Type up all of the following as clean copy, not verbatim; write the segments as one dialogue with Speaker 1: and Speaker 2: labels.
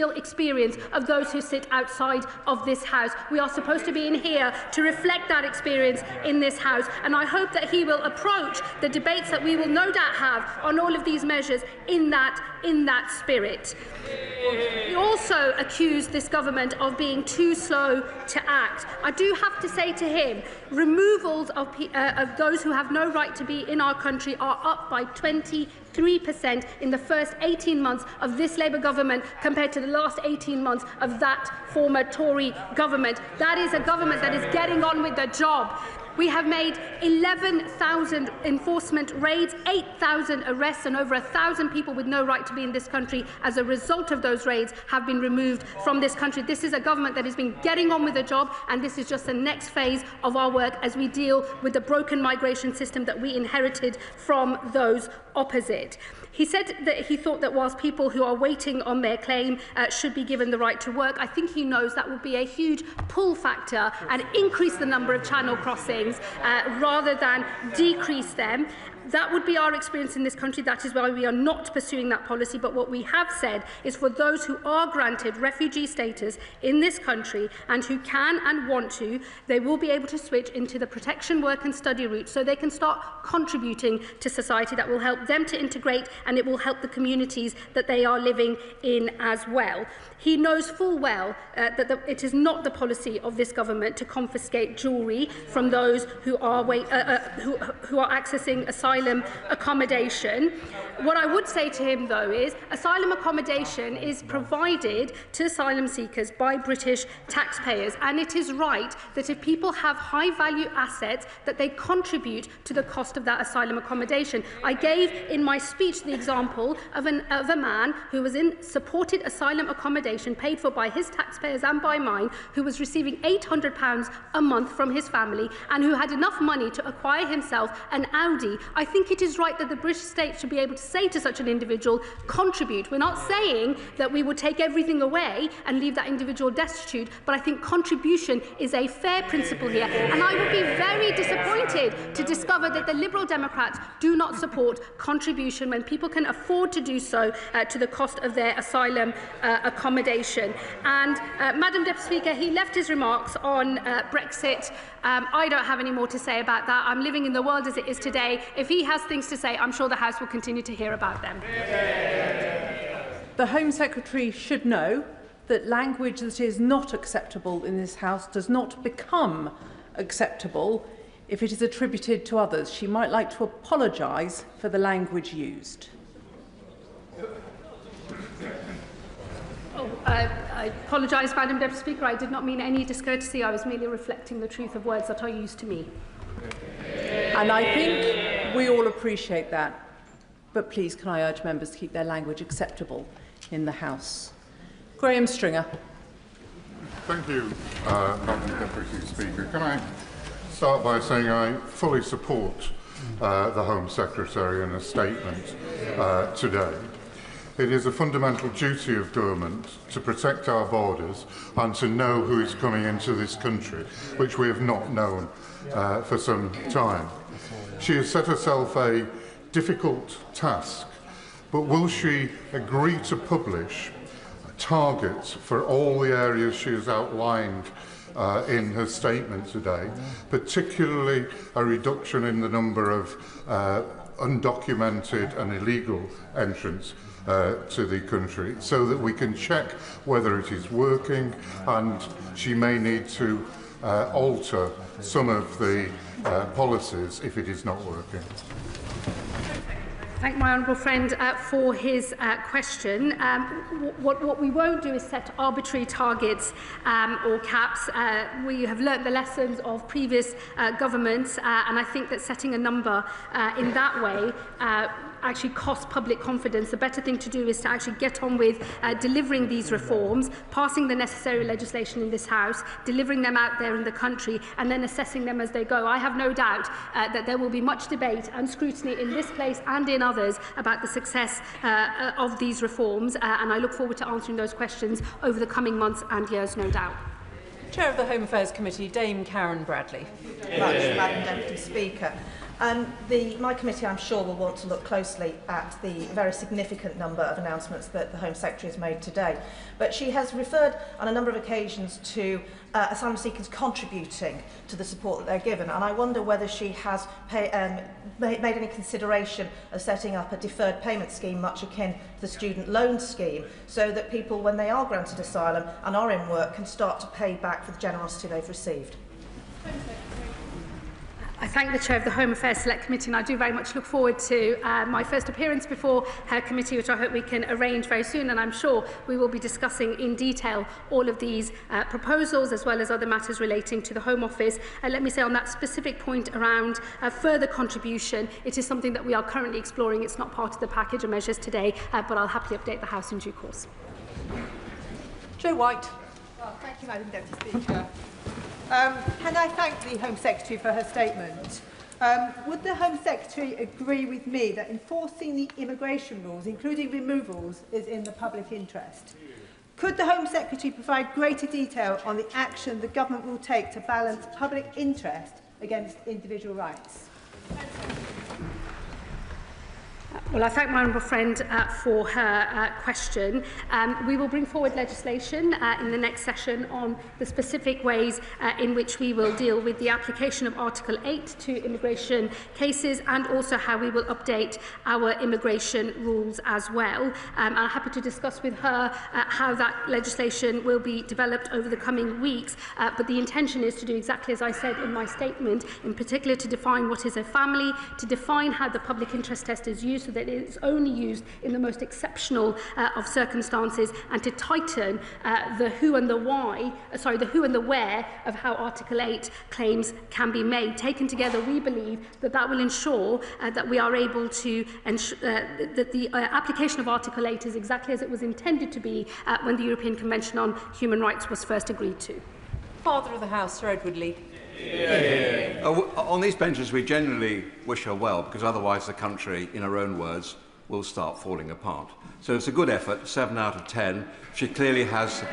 Speaker 1: real experience of those who sit outside of this House. We are supposed to be in here to reflect that experience in this House, and I hope that he will approach the debates that we will no doubt have on all of these measures in that spirit. He also accused this government of being too slow to act. I do have to say to him, removals of those who have no right to be in our country are up by 23% in the first 18 months of this Labour government compared to the last 18 months of that former Tory government. That is a government that is getting on with the job. We have made 11,000 enforcement raids, 8,000 arrests, and over 1,000 people with no right to be in this country as a result of those raids have been removed from this country. This is a government that has been getting on with the job, and this is just the next phase of our work as we deal with the broken migration system that we inherited from those opposite. He said that he thought that whilst people who are waiting on their claim should be given the right to work, I think he knows that would be a huge pull factor and increase the number of channel crossings rather than decrease them. That would be our experience in this country. That is why we are not pursuing that policy. But what we have said is for those who are granted refugee status in this country and who can and want to, they will be able to switch into the protection work and study route so they can start contributing to society. That will help them to integrate, and it will help the communities that they are living in as well. He knows full well that it is not the policy of this government to confiscate jewellery from those who are accessing asylum accommodation. What I would say to him, though, is asylum accommodation is provided to asylum seekers by British taxpayers, and it is right that if people have high-value assets, that they contribute to the cost of that asylum accommodation. I gave in my speech the example of a man who was in supported asylum accommodation paid for by his taxpayers and by mine, who was receiving £800 a month from his family and who had enough money to acquire himself an Audi. I think it is right that the British state should be able to say to such an individual, contribute. We're not saying that we would take everything away and leave that individual destitute, but I think contribution is a fair principle here. And I would be very disappointed to discover that the Liberal Democrats do not support contribution when people can afford to do so to the cost of their asylum accommodation. And Madam Deputy Speaker, he left his remarks on Brexit. I don't have any more to say about that. I'm living in the world as it is today. If he has things to say, I'm sure the House will continue to hear about them.
Speaker 2: The Home Secretary should know that language that is not acceptable in this House does not become acceptable if it is attributed to others. She might like to apologise for the language used.
Speaker 1: I apologise, Madam Deputy Speaker. I did not mean any discourtesy. I was merely reflecting the truth of words that are used to me.
Speaker 2: And I think we all appreciate that. But please, can I urge members to keep their language acceptable in the House? Graham Stringer.
Speaker 3: Thank you, Madam Deputy Speaker. Can I start by saying I fully support the Home Secretary in a statement today. It is a fundamental duty of government to protect our borders and to know who is coming into this country, which we have not known for some time. She has set herself a difficult task, but will she agree to publish targets for all the areas she has outlined in her statement today, particularly a reduction in the number of undocumented and illegal entrants to the country, so that we can check whether it is working, and she may need to alter some of the policies if it is not working.
Speaker 1: Thank my honourable friend for his question. What we won't do is set arbitrary targets or caps. We have learnt the lessons of previous governments, and I think that setting a number in that way actually costs public confidence. The better thing to do is to actually get on with delivering these reforms, passing the necessary legislation in this House, delivering them out there in the country, and then assessing them as they go. I have no doubt that there will be much debate and scrutiny in this place and in others about the success of these reforms, and I look forward to answering those questions over the coming months and years, no doubt.
Speaker 2: Chair of the Home Affairs Committee, Dame Karen Bradley.
Speaker 4: Much, Madam Deputy Speaker. My committee, I'm sure, will want to look closely at the very significant number of announcements that the Home Secretary has made today. But she has referred on a number of occasions to asylum seekers contributing to the support that they're given. And I wonder whether she has made any consideration of setting up a deferred payment scheme much akin to the student loan scheme, so that people, when they are granted asylum and are in work, can start to pay back for the generosity they've received.
Speaker 1: I thank the Chair of the Home Affairs Select Committee, and I do very much look forward to my first appearance before her committee, which I hope we can arrange very soon, and I'm sure we will be discussing in detail all of these proposals as well as other matters relating to the Home Office. Let me say on that specific point around further contribution, it is something that we are currently exploring. It's not part of the package of measures today, but I'll happily update the House in due course.
Speaker 2: Joe White.
Speaker 5: Well, thank you, Madam Deputy Speaker. Can I thank the Home Secretary for her statement? Would the Home Secretary agree with me that enforcing the immigration rules, including removals, is in the public interest? Could the Home Secretary provide greater detail on the action the government will take to balance public interest against individual rights?
Speaker 1: Well, I thank my honourable friend for her question. We will bring forward legislation in the next session on the specific ways in which we will deal with the application of Article 8 to immigration cases, and also how we will update our immigration rules as well. I'm happy to discuss with her how that legislation will be developed over the coming weeks, but the intention is to do exactly as I said in my statement, in particular to define what is a family, to define how the public interest test is used so that it is only used in the most exceptional of circumstances, and to tighten the who and the why, the who and the where of how Article 8 claims can be made. Taken together, we believe that that will ensure that we are able to ensure that the application of Article 8 is exactly as it was intended to be when the European Convention on Human Rights was first agreed to.
Speaker 2: Father of the House, Sir Edward Lee.
Speaker 6: On these benches, we generally wish her well, because otherwise the country, in her own words, will start falling apart. So it's a good effort, 7 out of 10. She clearly has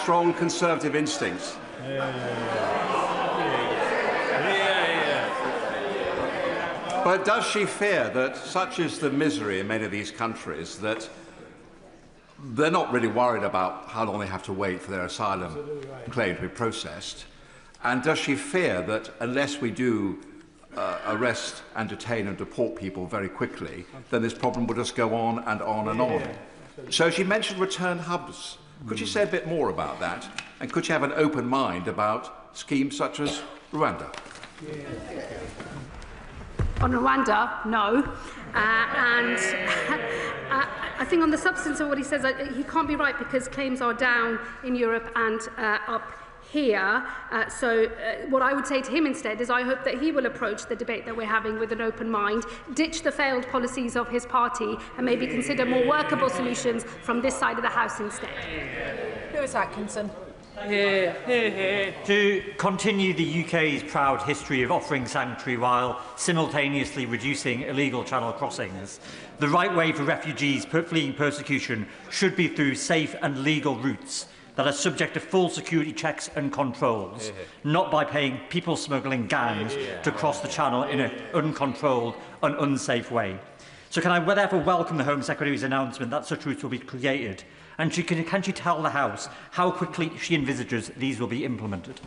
Speaker 6: strong conservative instincts. But does she fear that such is the misery in many of these countries that they're not really worried about how long they have to wait for their asylum claim to be processed? And does she fear that unless we do arrest and detain and deport people very quickly, then this problem will just go on and on and on? So she mentioned return hubs. Could you say a bit more about that? And could you have an open mind about schemes such as Rwanda?
Speaker 1: On Rwanda, no. I think on the substance of what he says, he can't be right, because claims are down in Europe and up here. What I would say to him instead is I hope that he will approach the debate that we're having with an open mind, ditch the failed policies of his party, and maybe consider more workable solutions from this side of the House instead.
Speaker 2: Lewis Atkinson.
Speaker 7: To continue the UK's proud history of offering sanctuary while simultaneously reducing illegal channel crossings, the right way for refugees fleeing persecution should be through safe and legal routes that are subject to full security checks and controls, not by paying people smuggling gangs to cross the channel in an uncontrolled and unsafe way. So can I therefore welcome the Home Secretary's announcement that such routes will be created? And can she tell the House how quickly she envisages these will be implemented?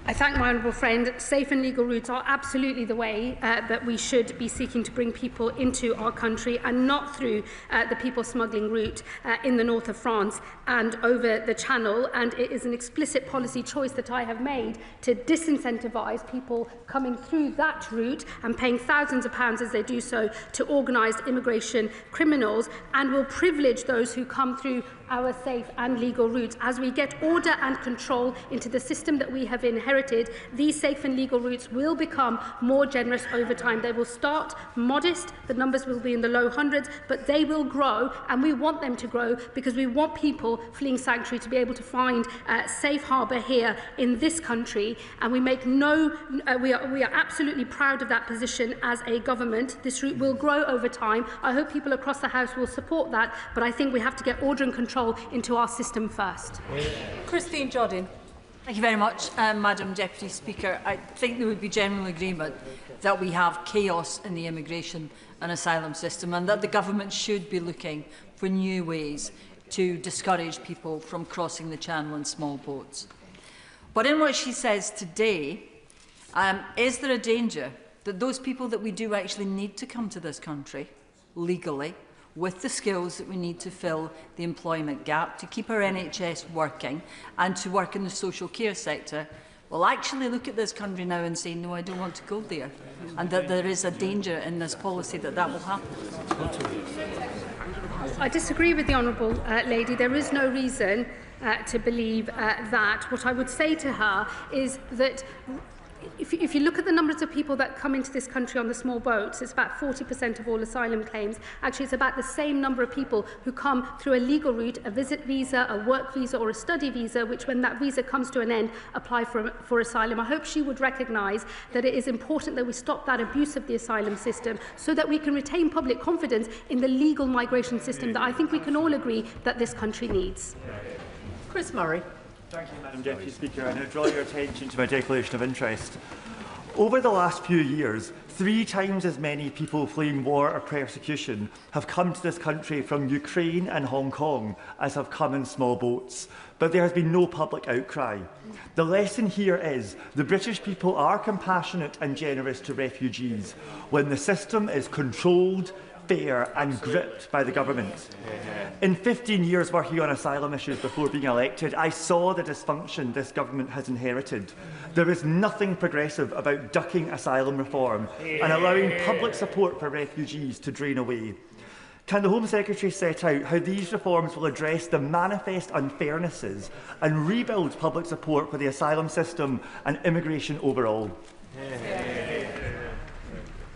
Speaker 1: I thank my honourable friend. Safe and legal routes are absolutely the way that we should be seeking to bring people into our country, and not through the people smuggling route in the north of France and over the Channel. And it is an explicit policy choice that I have made to disincentivise people coming through that route and paying thousands of pounds as they do so to organised immigration criminals, and will privilege those who come through our safe and legal routes. As we get order and control into the system that we have inherited, these safe and legal routes will become more generous over time. They will start modest, the numbers will be in the low hundreds, but they will grow, and we want them to grow because we want people fleeing sanctuary to be able to find safe harbour here in this country, and we make we are absolutely proud of that position as a government. This route will grow over time. I hope people across the House will support that, but I think we have to get order and control into our system first.
Speaker 2: Christine Jodin.
Speaker 8: Thank you very much, Madam Deputy Speaker. I think there would be general agreement that we have chaos in the immigration and asylum system, and that the government should be looking for new ways to discourage people from crossing the channel in small boats. But in what she says today, is there a danger that those people that we do actually need to come to this country legally, with the skills that we need to fill the employment gap, to keep our NHS working and to work in the social care sector, will actually look at this country now and say, no, I don't want to go there, and that there is a danger in this policy that that will happen?
Speaker 1: I disagree with the Honourable Lady. There is no reason to believe that. What I would say to her is that if you look at the numbers of people that come into this country on the small boats, it's about 40% of all asylum claims. Actually, it's about the same number of people who come through a legal route, a visit visa, a work visa or a study visa, which when that visa comes to an end, apply for asylum. I hope she would recognise that it is important that we stop that abuse of the asylum system so that we can retain public confidence in the legal migration system that I think we can all agree that this country needs.
Speaker 2: Chris Murray.
Speaker 9: Thank you, Madam Deputy Speaker. I now draw your attention to my declaration of interest. Over the last few years, 3 times as many people fleeing war or persecution have come to this country from Ukraine and Hong Kong as have come in small boats, but there has been no public outcry. The lesson here is the British people are compassionate and generous to refugees when the system is controlled, fair and gripped by the government. In 15 years working on asylum issues before being elected, I saw the dysfunction this government has inherited. There is nothing progressive about ducking asylum reform and allowing public support for refugees to drain away. Can the Home Secretary set out how these reforms will address the manifest unfairnesses and rebuild public support for the asylum system and immigration overall?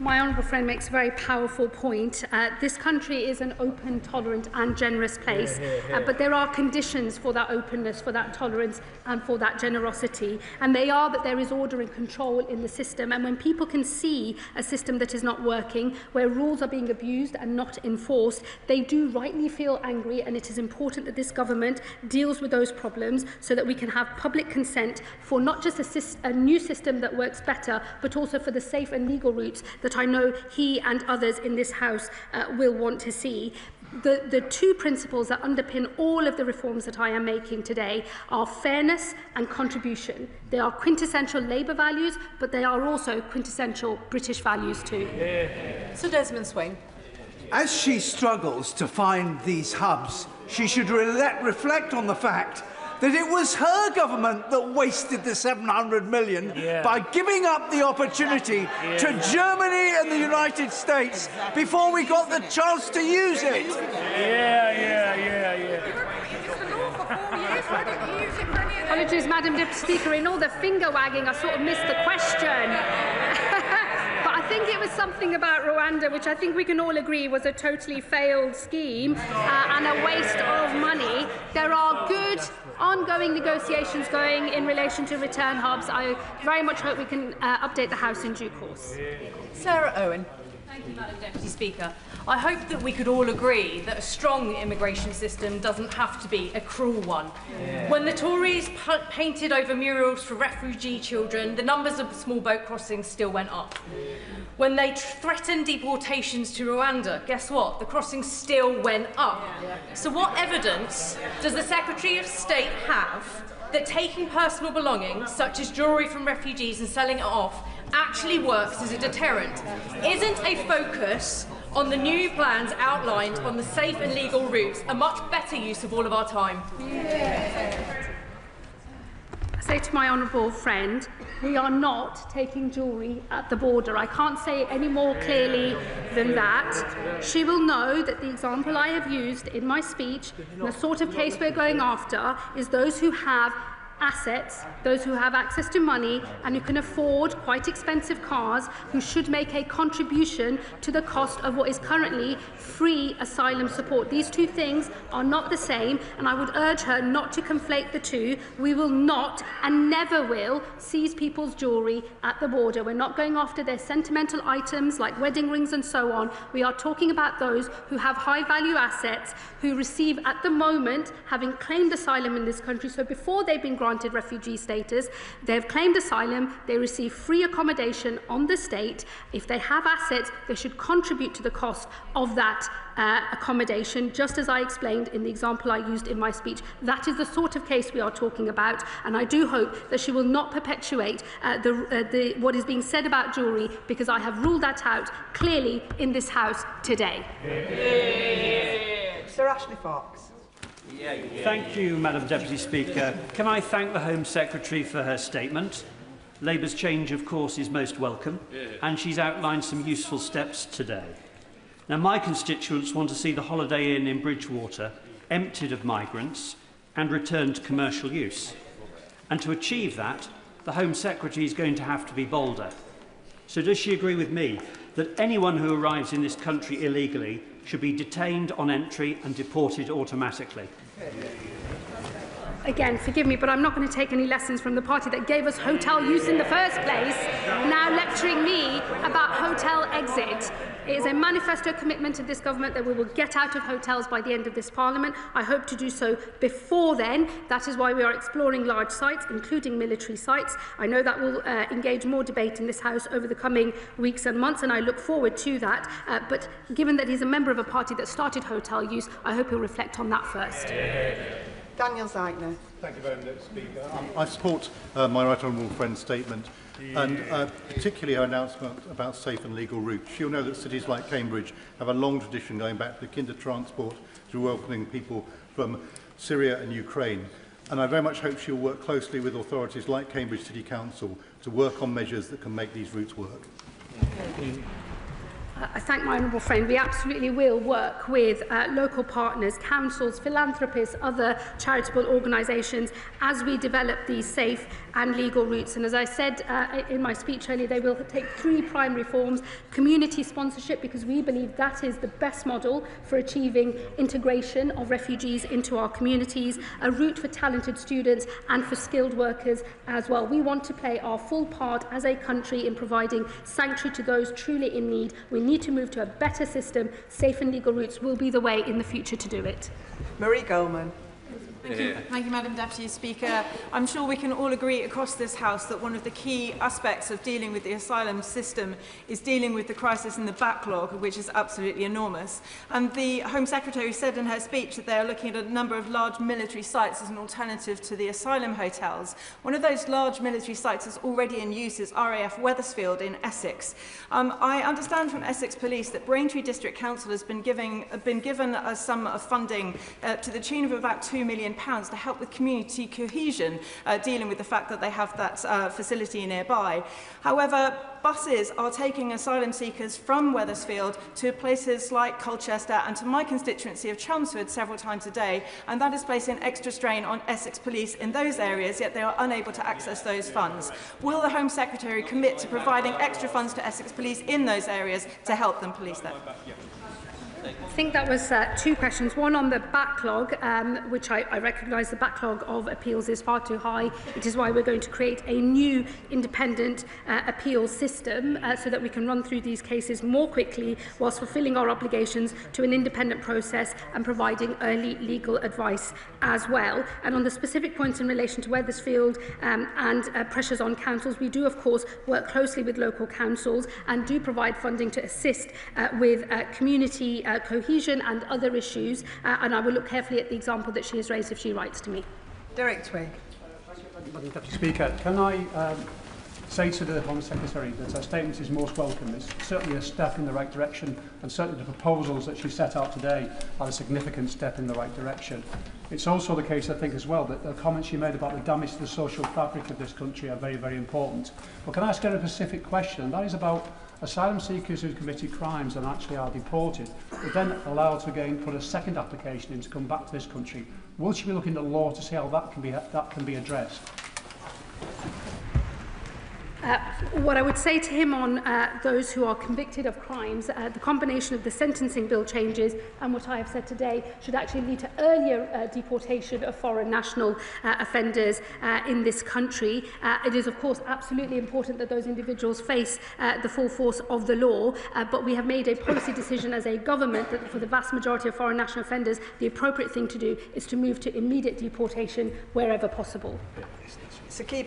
Speaker 1: My honourable friend makes a very powerful point. This country is an open, tolerant and generous place, but there are conditions for that openness, for that tolerance and for that generosity. And they are that there is order and control in the system. And when people can see a system that is not working, where rules are being abused and not enforced, they do rightly feel angry. And it is important that this government deals with those problems so that we can have public consent for not just a new system that works better, but also for the safe and legal routes that I know he and others in this House will want to see. The 2 principles that underpin all of the reforms that I am making today are fairness and contribution. They are quintessential Labour values, but they are also quintessential British values too.
Speaker 2: Sir Desmond Swing.
Speaker 10: As she struggles to find these hubs, she should reflect on the fact that it was her government that wasted the 700 million by giving up the opportunity to Germany and the United States before we got the chance to use it.
Speaker 1: Apologies, Madam Deputy Speaker. In all the finger wagging, I sort of missed the question. But I think it was something about Rwanda, which I think we can all agree was a totally failed scheme and a waste of money. There are good ongoing negotiations going in relation to return hubs. I very much hope we can update the House in due course.
Speaker 2: Sarah Owen.
Speaker 11: Thank you, Madam Deputy Speaker. I hope that we could all agree that a strong immigration system doesn't have to be a cruel one. When the Tories painted over murals for refugee children, the numbers of small boat crossings still went up. When they threatened deportations to Rwanda, guess what? The crossings still went up. So what evidence does the Secretary of State have that taking personal belongings, such as jewellery from refugees, and selling it off actually works as a deterrent? Isn't a focus on the new plans outlined on the safe and legal routes a much better use of all of our time?
Speaker 1: I say to my honourable friend, we are not taking jewellery at the border. I can't say it any more clearly than that. She will know that the example I have used in my speech, the sort of case we're going after, is those who have assets, those who have access to money and who can afford quite expensive cars, who should make a contribution to the cost of what is currently free asylum support. These 2 things are not the same, and I would urge her not to conflate the 2. We will not and never will seize people's jewellery at the border. We're not going after their sentimental items like wedding rings and so on. We are talking about those who have high value assets, who receive at the moment, having claimed asylum in this country, so before they've been granted granted refugee status. They have claimed asylum. They receive free accommodation on the state. If they have assets, they should contribute to the cost of that accommodation, just as I explained in the example I used in my speech. That is the sort of case we are talking about, and I do hope that she will not perpetuate what is being said about Jewry, because I have ruled that out clearly in this House today.
Speaker 5: Sir Ashley Fox.
Speaker 12: Thank you, Madam Deputy Speaker. Can I thank the Home Secretary for her statement? Labour's change, of course, is most welcome, and she's outlined some useful steps today. Now, my constituents want to see the Holiday Inn in Bridgewater emptied of migrants and returned to commercial use. And to achieve that, the Home Secretary is going to have to be bolder. So does she agree with me that anyone who arrives in this country illegally should be detained on entry and deported automatically?
Speaker 1: Again, forgive me, but I'm not going to take any lessons from the party that gave us hotel use in the first place, now lecturing me about hotel exit. It is a manifesto commitment of this government that we will get out of hotels by the end of this Parliament. I hope to do so before then. That is why we are exploring large sites, including military sites. I know that will engage more debate in this House over the coming weeks and months, and I look forward to that. But given that he's a member of a party that started hotel use, I hope he'll reflect on that first.
Speaker 5: Daniel Zeitner.
Speaker 13: Thank you very much, Speaker. I support my right honourable friend's statement, and particularly her announcement about safe and legal routes. She'll know that cities like Cambridge have a long tradition going back to kinder transport to welcoming people from Syria and Ukraine. And I very much hope she'll work closely with authorities like Cambridge City Council to work on measures that can make these routes work.
Speaker 1: I thank my honourable friend. We absolutely will work with local partners, councils, philanthropists, other charitable organisations as we develop these safe and legal routes. And as I said in my speech earlier, they will take 3 primary forms: community sponsorship, because we believe that is the best model for achieving integration of refugees into our communities, a route for talented students and for skilled workers as well. We want to play our full part as a country in providing sanctuary to those truly in need. We need to move to a better system. Safe and legal routes will be the way in the future to do it.
Speaker 5: Marie Goldman.
Speaker 14: Thank you, Madam Deputy Speaker. I'm sure we can all agree across this House that one of the key aspects of dealing with the asylum system is dealing with the crisis and the backlog, which is absolutely enormous. And the Home Secretary said in her speech that they are looking at a number of large military sites as an alternative to the asylum hotels. One of those large military sites is already in use is RAF Wethersfield in Essex. I understand from Essex Police that Braintree District Council has been given a sum of funding to the tune of about £2 million to help with community cohesion, dealing with the fact that they have that facility nearby. However, buses are taking asylum seekers from Wethersfield to places like Colchester and to my constituency of Chelmsford several times a day, and that is placing extra strain on Essex Police in those areas, yet they are unable to access those funds. Will the Home Secretary commit to providing extra funds to Essex Police in those areas to help them police them?
Speaker 1: I think that was 2 questions. One on the backlog, which I recognise the backlog of appeals is far too high. It is why we're going to create a new independent appeals system so that we can run through these cases more quickly whilst fulfilling our obligations to an independent process and providing early legal advice as well. And on the specific points in relation to Wethersfield and pressures on councils, we do of course work closely with local councils and do provide funding to assist with community cohesion and other issues, and I will look carefully at the example that she has raised if she writes to me.
Speaker 5: Derek Twigg.
Speaker 15: Madam Deputy Speaker, can I say to the Home Secretary that her statement is most welcome. It's certainly a step in the right direction, and certainly the proposals that she set out today are a significant step in the right direction. It's also the case, I think, as well, that the comments she made about the damage to the social fabric of this country are very, very important. But can I ask her a specific question, and that is about asylum seekers who committed crimes and actually are deported, but then allowed to again put a second application in to come back to this country. Will she be looking at law to see how that can be addressed?
Speaker 1: What I would say to him on those who are convicted of crimes, the combination of the sentencing bill changes and what I have said today should actually lead to earlier deportation of foreign national offenders in this country. It is, of course, absolutely important that those individuals face the full force of the law, but we have made a policy decision as a government that for the vast majority of foreign national offenders, the appropriate thing to do is to move to immediate deportation wherever possible.
Speaker 16: Thank you,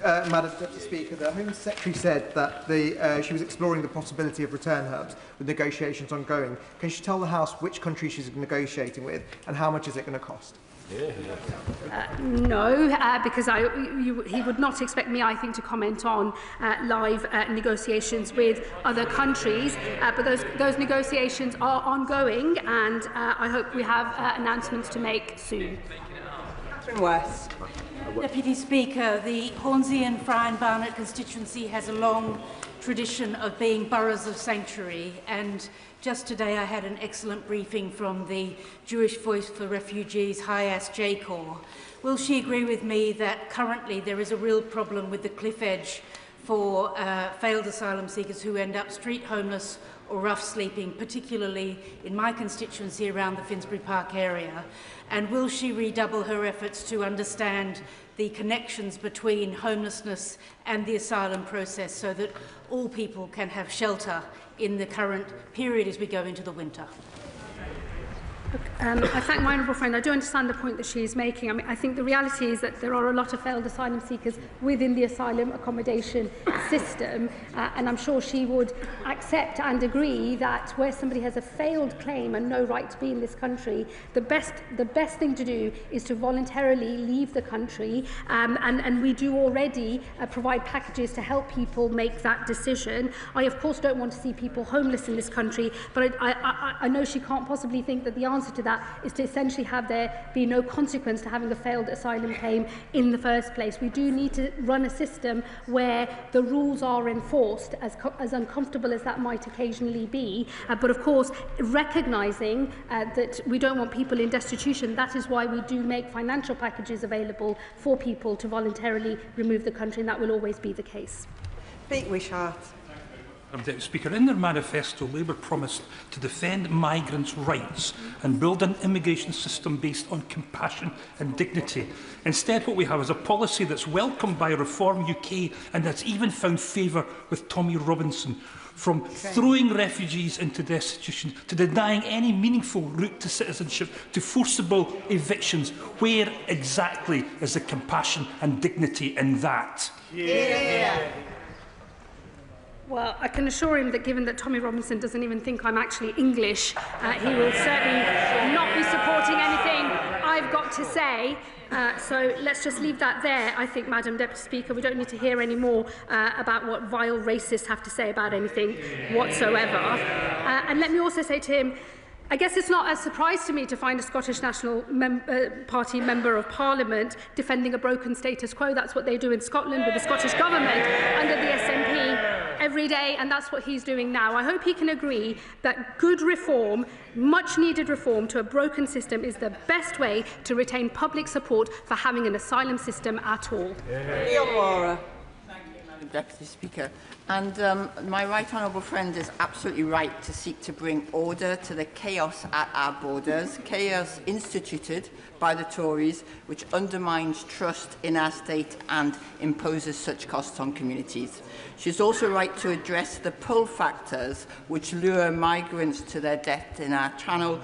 Speaker 16: Madam Deputy Speaker. The Home Secretary said that she was exploring the possibility of return hubs with negotiations ongoing. Can she tell the House which country she's negotiating with and how much is it going to cost?
Speaker 1: No, because he would not expect me, I think, to comment on live negotiations with other countries. But those negotiations are ongoing, and I hope we have announcements to make soon.
Speaker 16: Catherine West.
Speaker 17: Deputy Speaker, the Hornsey and Friar Barnet constituency has a long tradition of being boroughs of sanctuary, and just today I had an excellent briefing from the Jewish Voice for Refugees High-Ass J-Corps. Will she agree with me that currently there is a real problem with the cliff edge for failed asylum seekers who end up street homeless or rough sleeping, particularly in my constituency around the Finsbury Park area? And will she redouble her efforts to understand the connections between homelessness and the asylum process so that all people can have shelter in the current period as we go into the winter?
Speaker 1: I thank my honourable friend. I do understand the point that she is making. I mean, I think the reality is that there are a lot of failed asylum seekers within the asylum accommodation system, and I'm sure she would accept and agree that where somebody has a failed claim and no right to be in this country, the best thing to do is to voluntarily leave the country, and we do already provide packages to help people make that decision. I, of course, don't want to see people homeless in this country, but I know she can't possibly think that the answer to that is to essentially have there be no consequence to having a failed asylum claim in the first place. We do need to run a system where the rules are enforced, as uncomfortable as that might occasionally be. But of course, recognising that we don't want people in destitution, that is why we do make financial packages available for people to voluntarily remove the country, and that will always be the case.
Speaker 16: Pete Wishart.
Speaker 18: Deputy Speaker, in their manifesto, Labour promised to defend migrants' rights and build an immigration system based on compassion and dignity. Instead, what we have is a policy that's welcomed by Reform UK and that's even found favour with Tommy Robinson. From throwing refugees into destitution to denying any meaningful route to citizenship to forcible evictions, where exactly is the compassion and dignity in that?
Speaker 16: Yeah.
Speaker 1: Well, I can assure him that given that Tommy Robinson doesn't even think I'm actually English, he will certainly not be supporting anything I've got to say. So let's just leave that there, I think, Madam Deputy Speaker. We don't need to hear any more about what vile racists have to say about anything whatsoever. And let me also say to him, I guess it's not a surprise to me to find a Scottish National Party Member of Parliament defending a broken status quo. That's what they do in Scotland with the Scottish Government under the SNP every day, and that's what he's doing now. I hope he can agree that good reform, much needed reform to a broken system is the best way to retain public support for having an asylum system at all.
Speaker 16: Laura.
Speaker 19: Deputy Speaker. And my right honourable friend is absolutely right to seek to bring order to the chaos at our borders, chaos instituted by the Tories, which undermines trust in our state and imposes such costs on communities. She's also right to address the pull factors which lure migrants to their death in our channel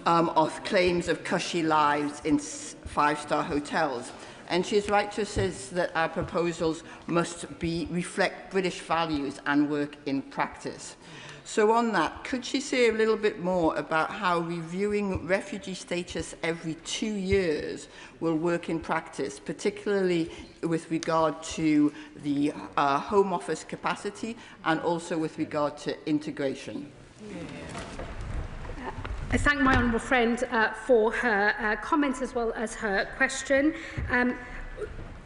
Speaker 19: of claims of cushy lives in five-star hotels. And she is right to insist that our proposals must reflect British values and work in practice. So on that, could she say a little bit more about how reviewing refugee status every 2 years will work in practice, particularly with regard to the Home Office capacity and also with regard to integration?
Speaker 1: I thank my honourable friend for her comments as well as her question.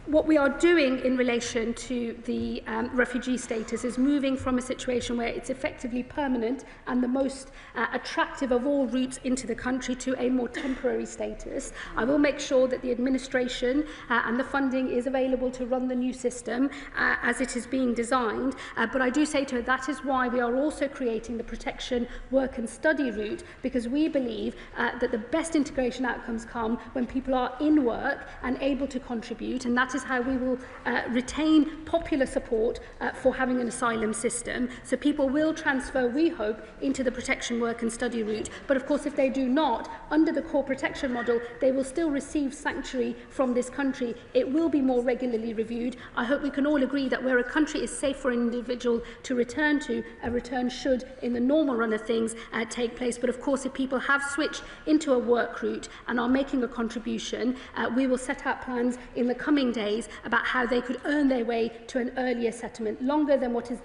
Speaker 1: What we are doing in relation to the refugee status is moving from a situation where it's effectively permanent and the most attractive of all routes into the country to a more temporary status. I will make sure that the administration and the funding is available to run the new system as it is being designed. But I do say to her that is why we are also creating the protection, work and study route, because we believe that the best integration outcomes come when people are in work and able to contribute, and that is how we will retain popular support for having an asylum system. So people will transfer, we hope, into the protection, work and study route. But of course, if they do not, under the core protection model, they will still receive sanctuary from this country. It will be more regularly reviewed. I hope we can all agree that where a country is safe for an individual to return to, a return should, in the normal run of things, take place. But of course, if people have switched into a work route and are making a contribution, we will set out plans in the coming days about how they could earn their way to an earlier settlement, longer than what is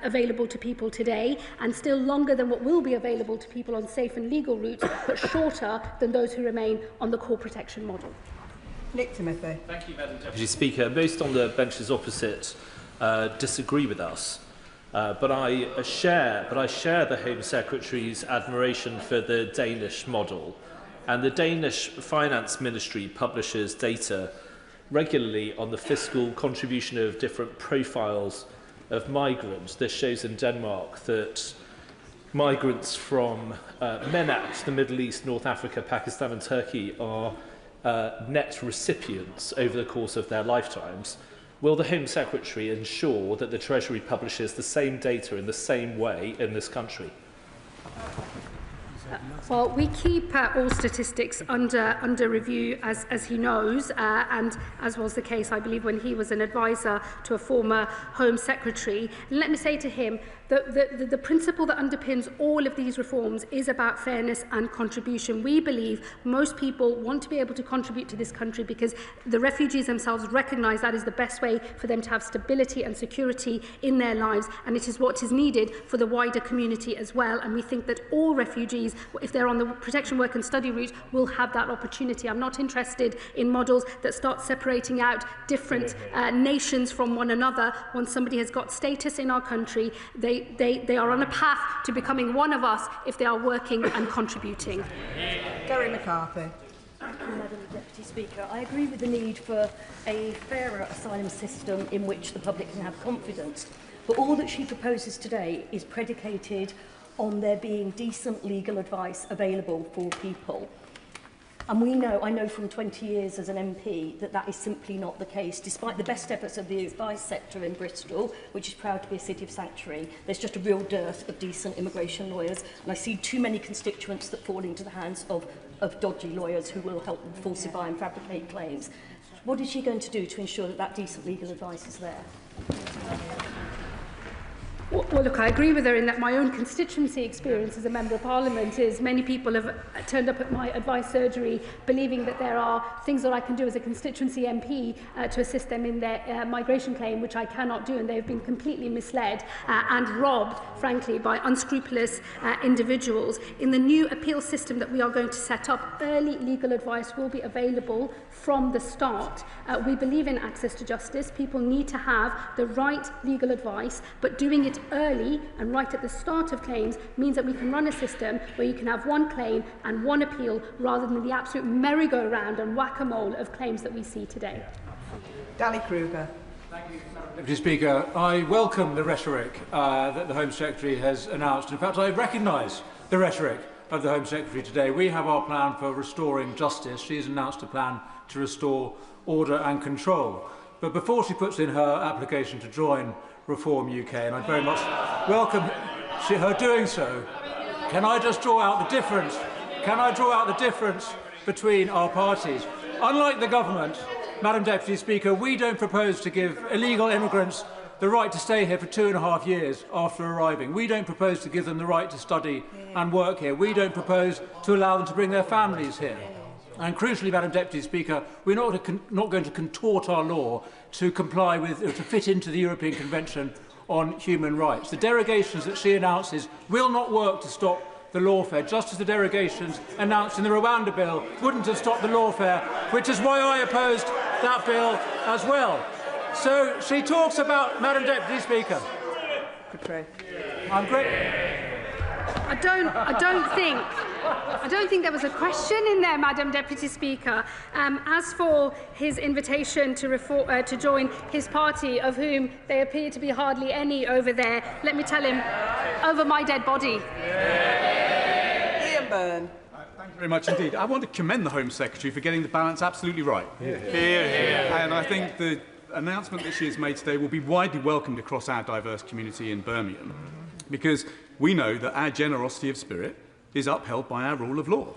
Speaker 1: available to people today, and still longer than what will be available to people on safe and legal routes, but shorter than those who remain on the core protection model.
Speaker 5: Nick Timothy.
Speaker 20: Thank you, Madam Deputy Speaker. Most on the benches opposite disagree with us. But I share the Home Secretary's admiration for the Danish model. And the Danish Finance Ministry publishes data regularly on the fiscal contribution of different profiles of migrants. This shows in Denmark that migrants from MENAT, the Middle East, North Africa, Pakistan and Turkey are net recipients over the course of their lifetimes. Will the Home Secretary ensure that the Treasury publishes the same data in the same way in this country?
Speaker 1: Well, we keep all statistics under review, as he knows, and as was the case, I believe, when he was an advisor to a former Home Secretary. And let me say to him that the principle that underpins all of these reforms is about fairness and contribution. We believe most people want to be able to contribute to this country because the refugees themselves recognise that is the best way for them to have stability and security in their lives, and it is what is needed for the wider community as well. And we think that all refugees, if they're on the protection, work and study route, will have that opportunity. I'm not interested in models that start separating out different nations from one another. Once somebody has got status in our country, they are on a path to becoming one of us if they are working and contributing.
Speaker 5: Gary McCarthy.
Speaker 21: Thank you, Madam Deputy Speaker. I agree with the need for a fairer asylum system in which the public can have confidence. But all that she proposes today is predicated on there being decent legal advice available for people. And I know from 20 years as an MP that is simply not the case. Despite the best efforts of the advice sector in Bristol, which is proud to be a city of sanctuary, there's just a real dearth of decent immigration lawyers. And I see too many constituents that fall into the hands of dodgy lawyers who will help them falsify and fabricate claims. What is she going to do to ensure that decent legal advice is there?
Speaker 1: Well, look, I agree with her in that my own constituency experience as a Member of Parliament is many people have turned up at my advice surgery believing that there are things that I can do as a constituency MP to assist them in their migration claim, which I cannot do, and they've been completely misled and robbed, frankly, by unscrupulous individuals. In the new appeal system that we are going to set up, early legal advice will be available from the start. We believe in access to justice. People need to have the right legal advice, but doing it early and right at the start of claims means that we can run a system where you can have one claim and one appeal rather than the absolute merry-go-round and whack-a-mole of claims that we see today.
Speaker 5: Danny Kruger.
Speaker 22: Thank you, Madam Deputy Speaker. I welcome the rhetoric that the Home Secretary has announced. In fact, I recognise the rhetoric of the Home Secretary today. We have our plan for restoring justice. She has announced a plan to restore order and control. But before she puts in her application to join Reform UK, and I very much welcome her doing so, can I just draw out the difference? Can I draw out the difference between our parties? Unlike the government, Madam Deputy Speaker, we don't propose to give illegal immigrants the right to stay here for 2.5 years after arriving. We don't propose to give them the right to study and work here. We don't propose to allow them to bring their families here. And crucially, Madam Deputy Speaker, we're not going to contort our law to comply with, or to fit into the European Convention on Human Rights. The derogations that she announces will not work to stop the lawfare, just as the derogations announced in the Rwanda bill wouldn't have stopped the lawfare, which is why I opposed that bill as well. So she talks about, Madam Deputy Speaker. I'm great.
Speaker 1: I don't think there was a question in there, Madam Deputy Speaker. As for his invitation to join his party, of whom there appear to be hardly any over there, let me tell him, over my dead body.
Speaker 3: Ian Byrne. Thank you very much indeed. I want to commend the Home Secretary for getting the balance absolutely right. And I think the announcement that she has made today will be widely welcomed across our diverse community in Birmingham, because we know that our generosity of spirit is upheld by our rule of law,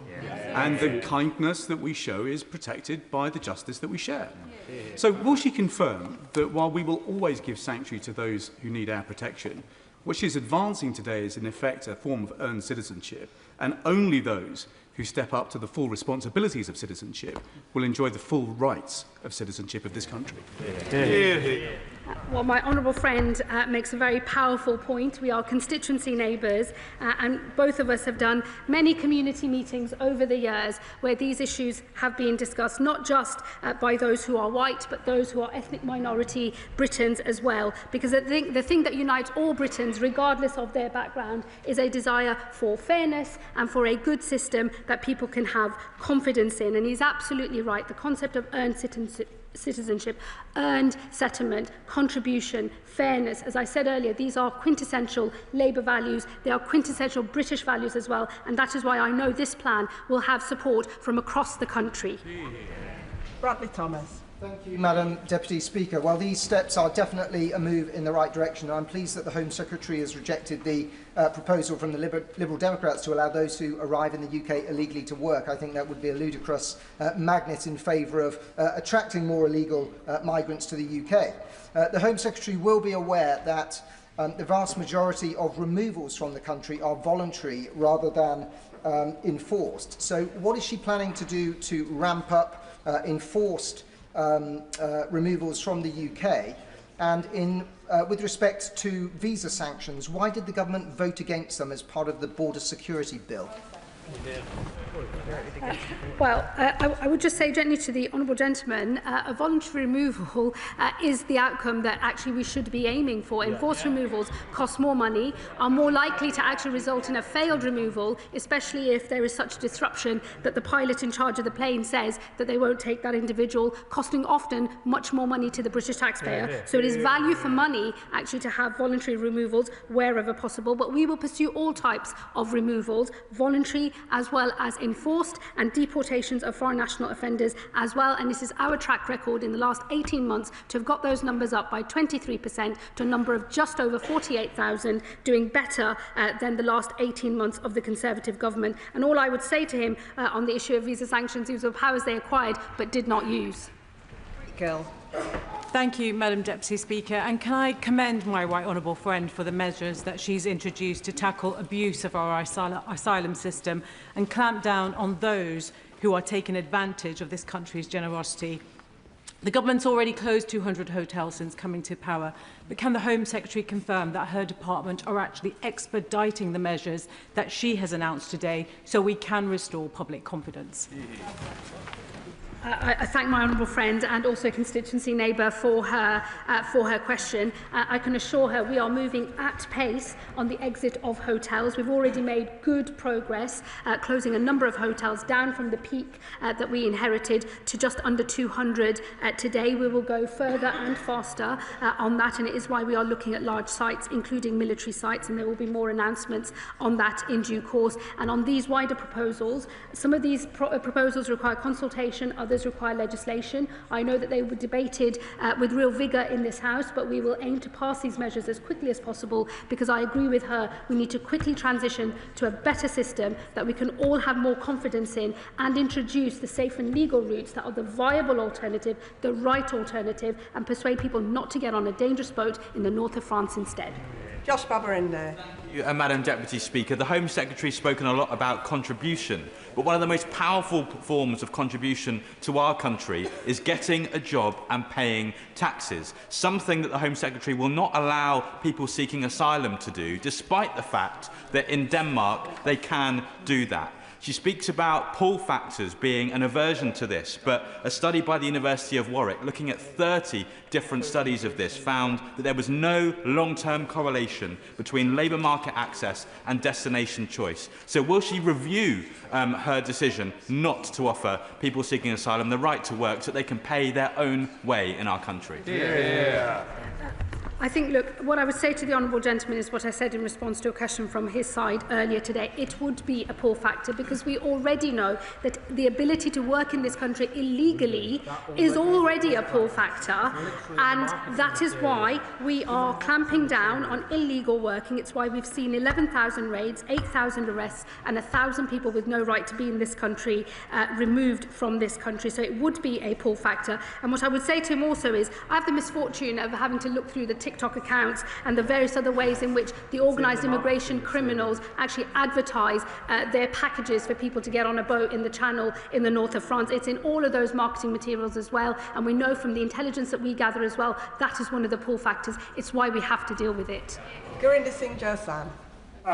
Speaker 3: and the kindness that we show is protected by the justice that we share. So will she confirm that while we will always give sanctuary to those who need our protection, what she's advancing today is in effect a form of earned citizenship, and only those who step up to the full responsibilities of citizenship will enjoy the full rights of citizenship of this country?
Speaker 1: Well, my honourable friend makes a very powerful point. We are constituency neighbours, and both of us have done many community meetings over the years where these issues have been discussed, not just by those who are white, but those who are ethnic minority Britons as well. Because I think the thing that unites all Britons, regardless of their background, is a desire for fairness and for a good system that people can have confidence in. And he's absolutely right. The concept of earned citizenship, earned settlement, contribution, fairness. As I said earlier, these are quintessential Labour values. They are quintessential British values as well. And that is why I know this plan will have support from across the country.
Speaker 3: Bradley Thomas.
Speaker 16: Thank you, Madam Deputy Speaker. Well, these steps are definitely a move in the right direction. I'm pleased that the Home Secretary has rejected the proposal from the Liberal Democrats to allow those who arrive in the UK illegally to work. I think that would be a ludicrous magnet in favour of attracting more illegal migrants to the UK. The Home Secretary will be aware that the vast majority of removals from the country are voluntary rather than enforced. So what is she planning to do to ramp up enforced removals from the UK? And with respect to visa sanctions, why did the government vote against them as part of the border security bill?
Speaker 1: Well, I would just say gently to the honourable gentleman, a voluntary removal is the outcome that actually we should be aiming for. Enforced removals cost more money, are more likely to actually result in a failed removal, especially if there is such disruption that the pilot in charge of the plane says that they won't take that individual, costing often much more money to the British taxpayer. So it is value for money actually to have voluntary removals wherever possible, but we will pursue all types of removals, voluntary as well as enforced, and deportations of foreign national offenders as well. And this is our track record in the last 18 months to have got those numbers up by 23% to a number of just over 48,000, doing better than the last 18 months of the Conservative government. And all I would say to him on the issue of visa sanctions, these were powers they acquired but did not use.
Speaker 3: Gill.
Speaker 14: Thank you, Madam Deputy Speaker. And can I commend my right honourable friend for the measures that she's introduced to tackle abuse of our asylum system and clamp down on those who are taking advantage of this country's generosity. The government's already closed 200 hotels since coming to power, but can the Home Secretary confirm that her department are actually expediting the measures that she has announced today so we can restore public confidence?
Speaker 1: I thank my honourable friend and also constituency neighbour for her question. I can assure her we are moving at pace on the exit of hotels. We've already made good progress, closing a number of hotels down from the peak that we inherited to just under 200 today. We will go further and faster on that, and it is why we are looking at large sites, including military sites, and there will be more announcements on that in due course. And on these wider proposals, some of these proposals require consultation, others require legislation. I know that they were debated with real vigour in this House, but we will aim to pass these measures as quickly as possible, because I agree with her, we need to quickly transition to a better system that we can all have more confidence in, and introduce the safe and legal routes that are the viable alternative, the right alternative, and persuade people not to get on a dangerous boat in the north of France instead.
Speaker 3: Josh Babarinde.
Speaker 4: Madam Deputy Speaker. The Home Secretary has spoken a lot about contribution, but one of the most powerful forms of contribution to our country is getting a job and paying taxes, something that the Home Secretary will not allow people seeking asylum to do, despite the fact that in Denmark they can do that. She speaks about pull factors being an aversion to this, but a study by the University of Warwick, looking at 30 different studies of this, found that there was no long-term correlation between labour market access and destination choice. So will she review her decision not to offer people seeking asylum the right to work so that they can pay their own way in our country?
Speaker 1: Yeah. I think, look, what I would say to the honourable gentleman is what I said in response to a question from his side earlier today. It would be a pull factor because we already know that the ability to work in this country illegally is already a pull factor, and that is why we are clamping down on illegal working. It's why we've seen 11,000 raids, 8,000 arrests and 1,000 people with no right to be in this country removed from this country. So it would be a pull factor. And what I would say to him also is I have the misfortune of having to look through the TikTok accounts and the various other ways in which the organised immigration criminals actually advertise their packages for people to get on a boat in the Channel in the north of France. It's in all of those marketing materials as well, and we know from the intelligence that we gather as well, that is one of the pull factors. It's why we have to deal with it.
Speaker 6: Gurinder Singh Josan.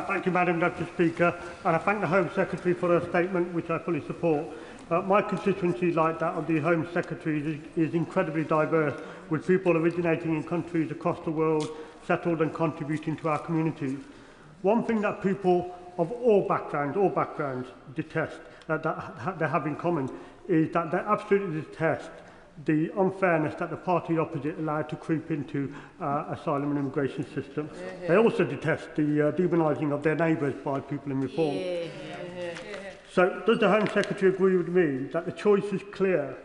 Speaker 23: Thank you, Madam Deputy Speaker, and I thank the Home Secretary for her statement, which I fully support. My constituency, like that of the Home Secretary, is incredibly diverse, with people originating in countries across the world, settled and contributing to our communities. One thing that people of all backgrounds detest, that they have in common, is that they absolutely detest the unfairness that the party opposite allowed to creep into asylum and immigration system. They also detest the demonising of their neighbours by people in reform. So does the Home Secretary agree with me that the choice is clear?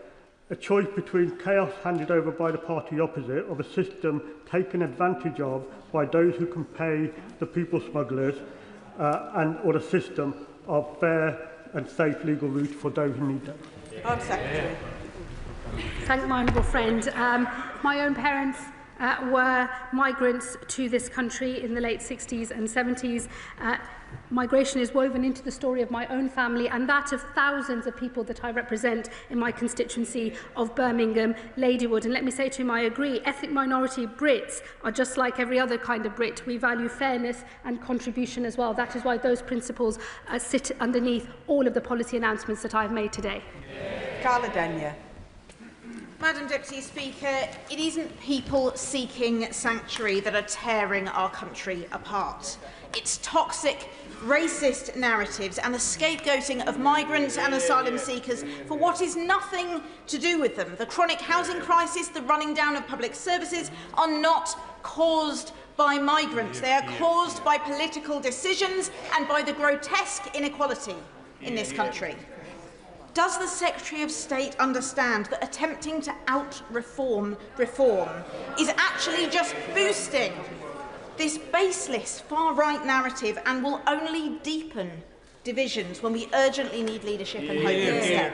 Speaker 23: A choice between chaos handed over by the party opposite of a system taken advantage of by those who can pay the people smugglers or a system of fair and safe legal route for those who need them?
Speaker 6: Home Secretary.
Speaker 1: Thank my honourable friend. My own parents were migrants to this country in the late 60s and 70s. Migration is woven into the story of my own family and that of thousands of people that I represent in my constituency of Birmingham, Ladywood. And let me say to him, I agree, ethnic minority Brits are just like every other kind of Brit. We value fairness and contribution as well. That is why those principles sit underneath all of the policy announcements that I've made today.
Speaker 6: Carla Denyer.
Speaker 24: Madam Deputy Speaker, it isn't people seeking sanctuary that are tearing our country apart. It's toxic, racist narratives and the scapegoating of migrants and asylum seekers for what is nothing to do with them. The chronic housing crisis, the running down of public services are not caused by migrants. They are caused by political decisions and by the grotesque inequality in this country. Does the Secretary of State understand that attempting to out-reform reform is actually just boosting this baseless far-right narrative and will only deepen divisions when we urgently need leadership and hope instead?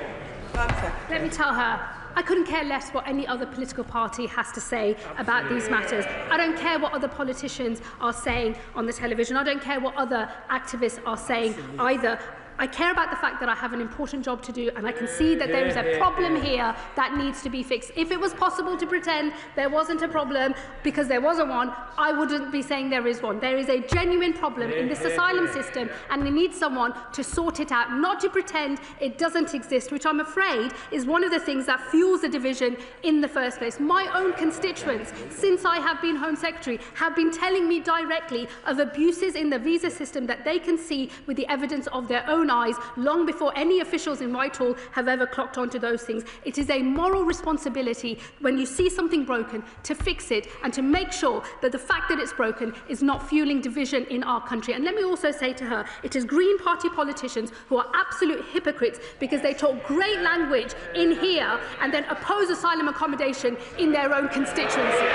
Speaker 1: Let me tell her, I couldn't care less what any other political party has to say about these matters. I don't care what other politicians are saying on the television. I don't care what other activists are saying either. I care about the fact that I have an important job to do and I can see that there is a problem here that needs to be fixed. If it was possible to pretend there wasn't a problem because there wasn't one, I wouldn't be saying there is one. There is a genuine problem in this asylum system and we need someone to sort it out, not to pretend it doesn't exist, which I'm afraid is one of the things that fuels the division in the first place. My own constituents, since I have been Home Secretary, have been telling me directly of abuses in the visa system that they can see with the evidence of their own eyes long before any officials in Whitehall have ever clocked onto those things. It is a moral responsibility when you see something broken to fix it and to make sure that the fact that it's broken is not fueling division in our country. And let me also say to her, it is Green Party politicians who are absolute hypocrites because they talk great language in here and then oppose asylum accommodation in their own constituencies.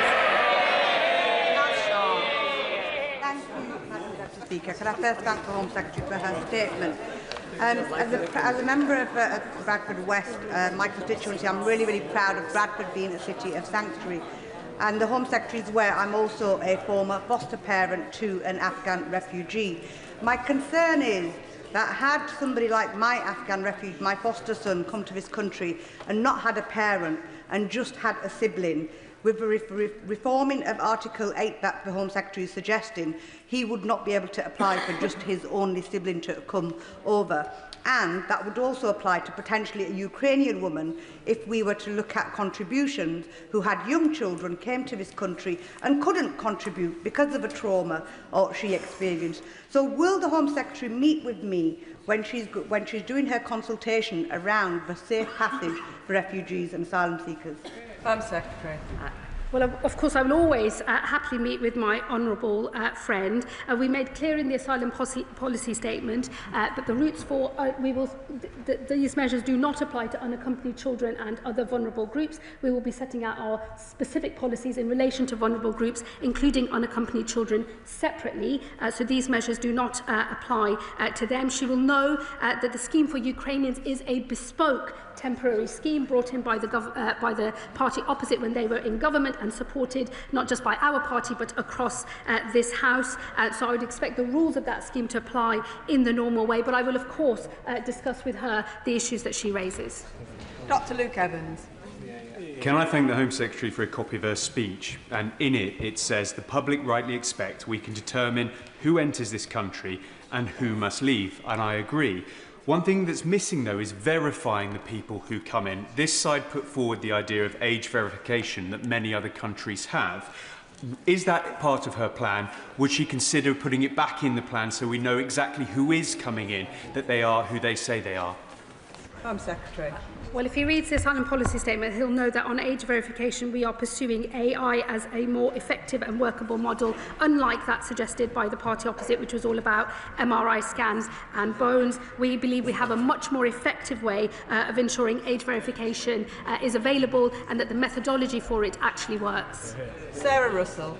Speaker 25: Speaker, can I first thank the Home Secretary for her statement? As a member of Bradford West, my constituency, I'm really proud of Bradford being a city of sanctuary. and the Home Secretary is aware I'm also a former foster parent to an Afghan refugee. My concern is that had somebody like my Afghan refugee, my foster son, come to this country and not had a parent and just had a sibling, with the reforming of Article 8 that the Home Secretary is suggesting, he would not be able to apply for just his only sibling to come over. And that would also apply to potentially a Ukrainian woman if we were to look at contributions who had young children, came to this country and couldn't contribute because of a trauma or she experienced. So will the Home Secretary meet with me when she's doing her consultation around the safe passage for refugees and asylum seekers?
Speaker 6: Home Secretary.
Speaker 1: Well, of course, I will always happily meet with my honourable friend. We made clear in the asylum policy statement that the routes for these measures do not apply to unaccompanied children and other vulnerable groups. We will be setting out our specific policies in relation to vulnerable groups, including unaccompanied children, separately. So these measures do not apply to them. She will know that the scheme for Ukrainians is a bespoke temporary scheme brought in by the party opposite when they were in government and supported not just by our party but across this House. So I would expect the rules of that scheme to apply in the normal way, but I will of course discuss with her the issues that she raises.
Speaker 6: Dr. Luke Evans.
Speaker 2: Can I thank the Home Secretary for a copy of her speech? And in it, it says, the public rightly expect we can determine who enters this country and who must leave. And I agree. One thing that's missing, though, is verifying the people who come in. This side put forward the idea of age verification that many other countries have. Is that part of her plan? Would she consider putting it back in the plan so we know exactly who is coming in, that they are who they say they are?
Speaker 6: Home Secretary.
Speaker 1: Well, if he reads the asylum policy statement, he'll know that on age verification we are pursuing AI as a more effective and workable model, unlike that suggested by the party opposite, which was all about MRI scans and bones. We believe we have a much more effective way of ensuring age verification is available and that the methodology for it actually works.
Speaker 6: Sarah Russell.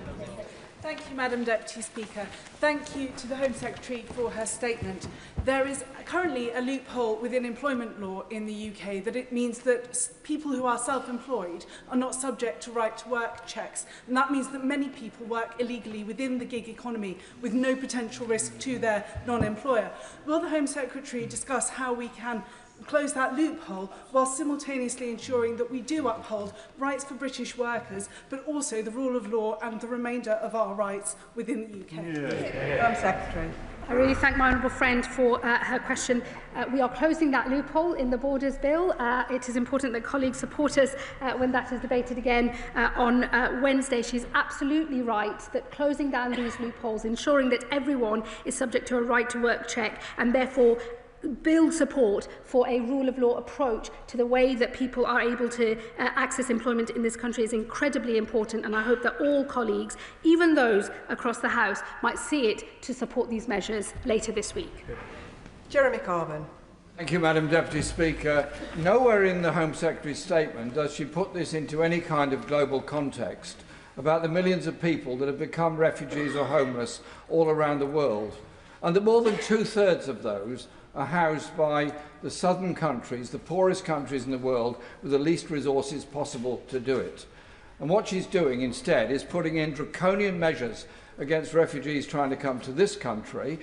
Speaker 7: Thank you, Madam Deputy Speaker. Thank you to the Home Secretary for her statement. There is currently a loophole within employment law in the UK that it means that people who are self-employed are not subject to right-to-work checks. And that means that many people work illegally within the gig economy with no potential risk to their non-employer. Will the Home Secretary discuss how we can close that loophole while simultaneously ensuring that we do uphold rights for British workers, but also the rule of law and the remainder of our rights within the UK?
Speaker 6: Home Secretary.
Speaker 1: I really thank my honourable friend for her question. We are closing that loophole in the Borders Bill. It is important that colleagues support us when that is debated again on Wednesday. She's absolutely right that closing down these loopholes, ensuring that everyone is subject to a right-to-work check and therefore build support for a rule of law approach to the way that people are able to access employment in this country is incredibly important, and I hope that all colleagues, even those across the House, might see it to support these measures later this week.
Speaker 6: Jeremy Corbyn.
Speaker 8: Thank you, Madam Deputy Speaker. Nowhere in the Home Secretary's statement does she put this into any kind of global context about the millions of people that have become refugees or homeless all around the world, and that more than two-thirds of those are housed by the southern countries, the poorest countries in the world, with the least resources possible to do it. And what she's doing instead is putting in draconian measures against refugees trying to come to this country,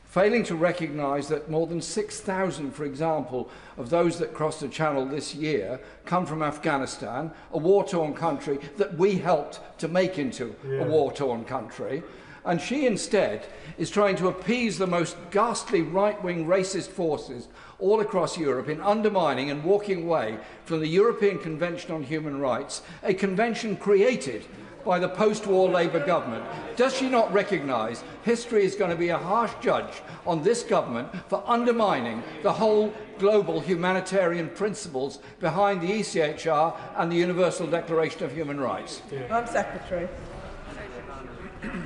Speaker 8: failing to recognise that more than 6,000, for example, of those that crossed the Channel this year come from Afghanistan, a war-torn country that we helped to make into a war-torn country. And she instead is trying to appease the most ghastly right-wing racist forces all across Europe in undermining and walking away from the European Convention on Human Rights, a convention created by the post-war Labour government. Does she not recognise history is going to be a harsh judge on this government for undermining the whole global humanitarian principles behind the ECHR and the Universal Declaration of Human Rights?
Speaker 6: Home Secretary.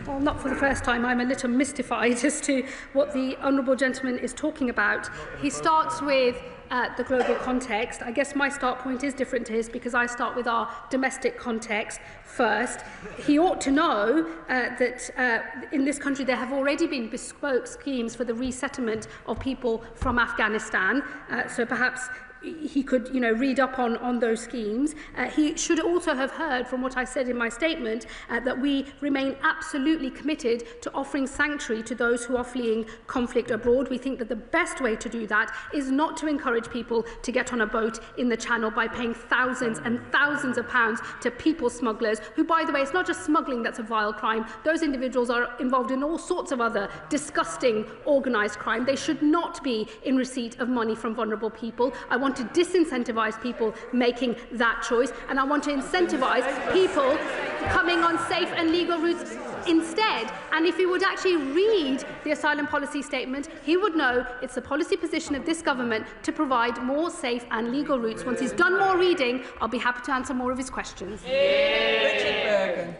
Speaker 1: Well, not for the first time, I'm a little mystified as to what the honourable gentleman is talking about. He starts with the global context. I guess my start point is different to his because I start with our domestic context first. He ought to know that in this country there have already been bespoke schemes for the resettlement of people from Afghanistan. So perhaps he could, read up on those schemes. He should also have heard from what I said in my statement that we remain absolutely committed to offering sanctuary to those who are fleeing conflict abroad. We think that the best way to do that is not to encourage people to get on a boat in the Channel by paying thousands and thousands of pounds to people smugglers, who, by the way, it's not just smuggling that's a vile crime. Those individuals are involved in all sorts of other disgusting organised crime. They should not be in receipt of money from vulnerable people. I want to disincentivise people making that choice, and I want to incentivise people coming on safe and legal routes instead. And if he would actually read the asylum policy statement, he would know it's the policy position of this government to provide more safe and legal routes. Once he's done more reading, I'll be happy to answer more of his questions.
Speaker 6: Richard Bergen.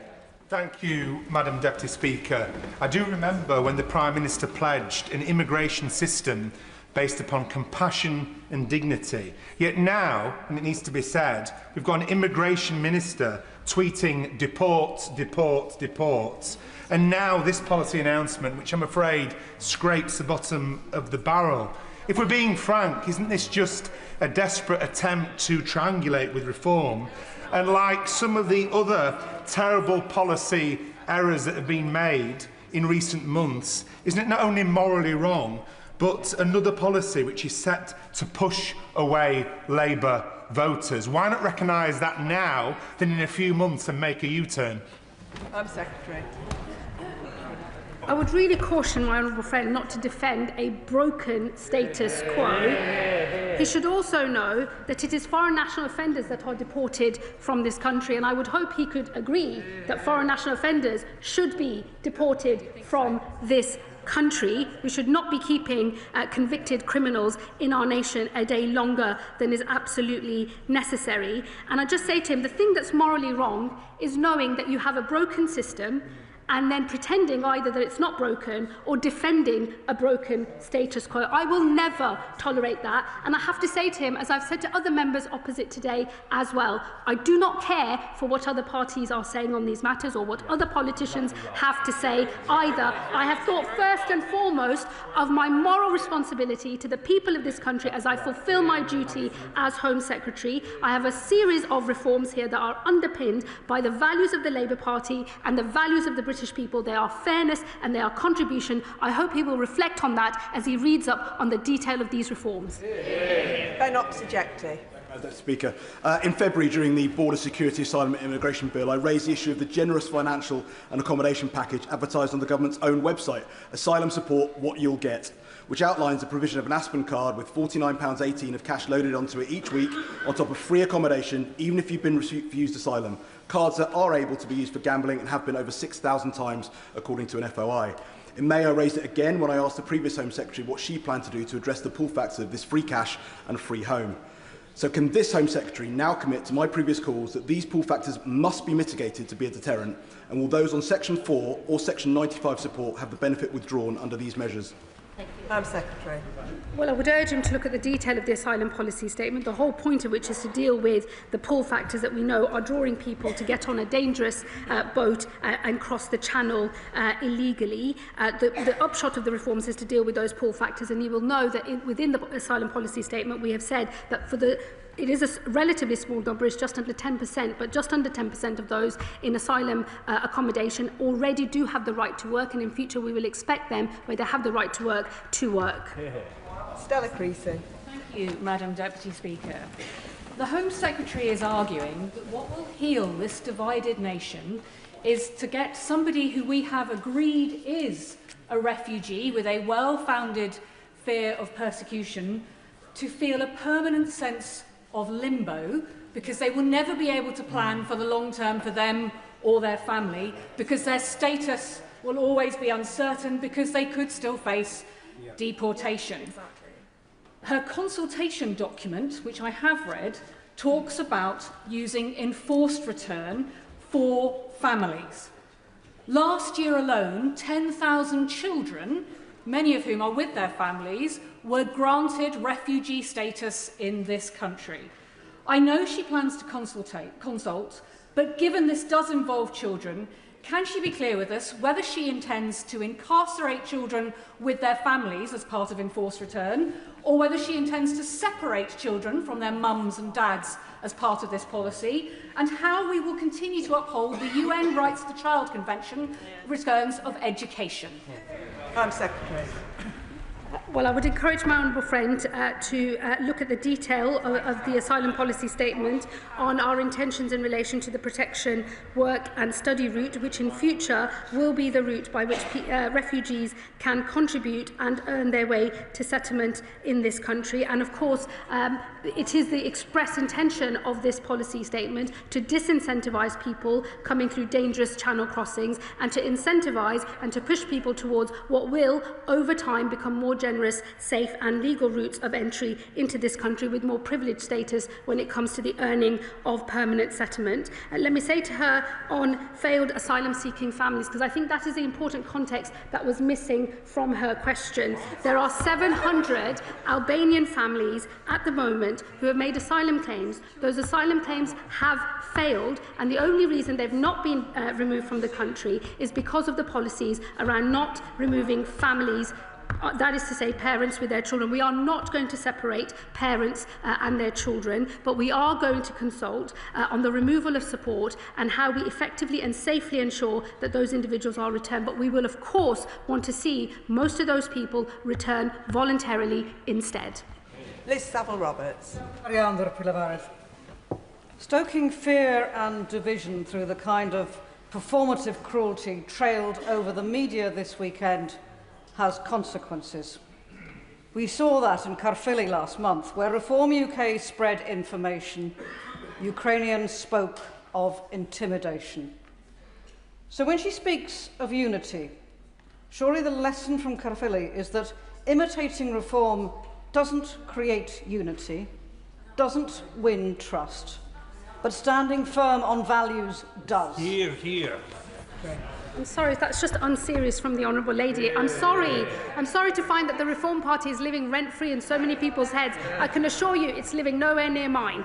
Speaker 9: Thank you, Madam Deputy Speaker. I do remember when the Prime Minister pledged an immigration system based upon compassion and dignity. Yet now, and it needs to be said, we've got an immigration minister tweeting deport, deport, deport. And now this policy announcement, which I'm afraid scrapes the bottom of the barrel. If we're being frank, isn't this just a desperate attempt to triangulate with reform? And like some of the other terrible policy errors that have been made in recent months, isn't it not only morally wrong, but another policy which is set to push away Labour voters? Why not recognise that now than in a few months and make a U-turn?
Speaker 6: I'm Secretary.
Speaker 1: I would really caution my honourable friend not to defend a broken status quo. He should also know that it is foreign national offenders that are deported from this country, and I would hope he could agree that foreign national offenders should be deported from this country. We should not be keeping convicted criminals in our nation a day longer than is absolutely necessary. And I just say to him, the thing that's morally wrong is knowing that you have a broken system and then pretending either that it's not broken or defending a broken status quo. I will never tolerate that. And I have to say to him, as I've said to other members opposite today as well, I do not care for what other parties are saying on these matters or what other politicians have to say either. I have thought first and foremost of my moral responsibility to the people of this country as I fulfil my duty as Home Secretary. I have a series of reforms here that are underpinned by the values of the Labour Party and the values of the British people. They are fairness and they are contribution. I hope he will reflect on that as he reads up on the detail of these reforms.
Speaker 6: Ben Oxojecti.
Speaker 10: Mr. Speaker, in February, during the Border Security, Asylum and Immigration Bill, I raised the issue of the generous financial and accommodation package advertised on the government's own website, Asylum Support What You'll Get, which outlines the provision of an Aspen card with £49.18 of cash loaded onto it each week, on top of free accommodation, even if you've been refused asylum. Cards that are able to be used for gambling and have been over 6,000 times, according to an FOI. In May, I raised it again when I asked the previous Home Secretary what she planned to do to address the pull factor of this free cash and free home. So can this Home Secretary now commit to my previous calls that these pull factors must be mitigated to be a deterrent, and will those on Section 4 or Section 95 support have the benefit withdrawn under these measures?
Speaker 6: Home Secretary.
Speaker 1: Well, I would urge him to look at the detail of the asylum policy statement, the whole point of which is to deal with the pull factors that we know are drawing people to get on a dangerous boat and cross the Channel illegally. The upshot of the reforms is to deal with those pull factors, and you will know that within the asylum policy statement we have said that it is a relatively small number, it's just under 10%, but just under 10% of those in asylum accommodation already do have the right to work, and in future we will expect them, where they have the right to work, to work.
Speaker 6: Stella Creasy.
Speaker 11: Thank you, Madam Deputy Speaker. The Home Secretary is arguing that what will heal this divided nation is to get somebody who we have agreed is a refugee with a well-founded fear of persecution to feel a permanent sense of limbo, because they will never be able to plan for the long term for them or their family, because their status will always be uncertain, because they could still face deportation. Her consultation document, which I have read, talks about using enforced return for families. Last year alone, 10,000 children, many of whom are with their families, were granted refugee status in this country. I know she plans to consult, but given this does involve children, Can she be clear with us whether she intends to incarcerate children with their families as part of enforced return, or whether she intends to separate children from their mums and dads as part of this policy, and how we will continue to uphold the UN Rights of the Child Convention returns of education?
Speaker 6: Home Secretary.
Speaker 1: Well, I would encourage my honourable friend to look at the detail of the asylum policy statement on our intentions in relation to the protection, work and study route, which in future will be the route by which refugees can contribute and earn their way to settlement in this country. And of course, it is the express intention of this policy statement to disincentivise people coming through dangerous channel crossings and to incentivise and to push people towards what will, over time, become more generous, safe and legal routes of entry into this country with more privileged status when it comes to the earning of permanent settlement. Let me say to her on failed asylum-seeking families, because I think that is the important context that was missing from her question. There are 700 Albanian families at the moment who have made asylum claims. Those asylum claims have failed, and the only reason they've not been removed from the country is because of the policies around not removing families, that is to say parents with their children. We are not going to separate parents and their children, but we are going to consult on the removal of support and how we effectively and safely ensure that those individuals are returned. But we will of course want to see most of those people return voluntarily instead.
Speaker 6: Liz Saville-Roberts.
Speaker 12: Stoking fear and division through the kind of performative cruelty trailed over the media this weekend has consequences. We saw that in Caerphilly last month, where Reform UK spread information. Ukrainians spoke of intimidation. So when she speaks of unity, surely the lesson from Caerphilly is that imitating Reform doesn't create unity, doesn't win trust, but standing firm on values does.
Speaker 13: Here, here.
Speaker 1: I'm sorry, that's just unserious from the Honourable Lady. I'm sorry to find that the Reform Party is living rent-free in so many people's heads. I can assure you it's living nowhere near mine.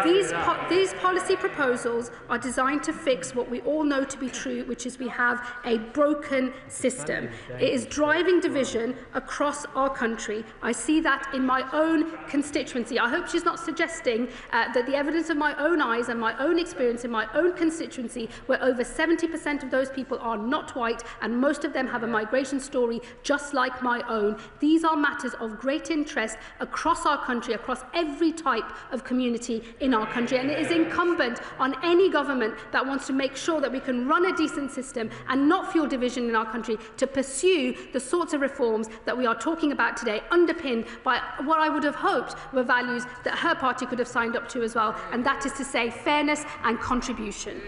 Speaker 1: These policy proposals are designed to fix what we all know to be true, which is we have a broken system. It is driving division across our country. I see that in my own constituency. I hope she's not suggesting that the evidence of my own eyes and my own experience in my own constituency, where over 70% of those people are not white and most of them have a migration story just like my own. These are matters of great interest across our country, across every type of community in our country, and it is incumbent on any government that wants to make sure that we can run a decent system and not fuel division in our country to pursue the sorts of reforms that we are talking about today, underpinned by what I would have hoped were values that her party could have signed up to as well, and that is to say fairness and contribution.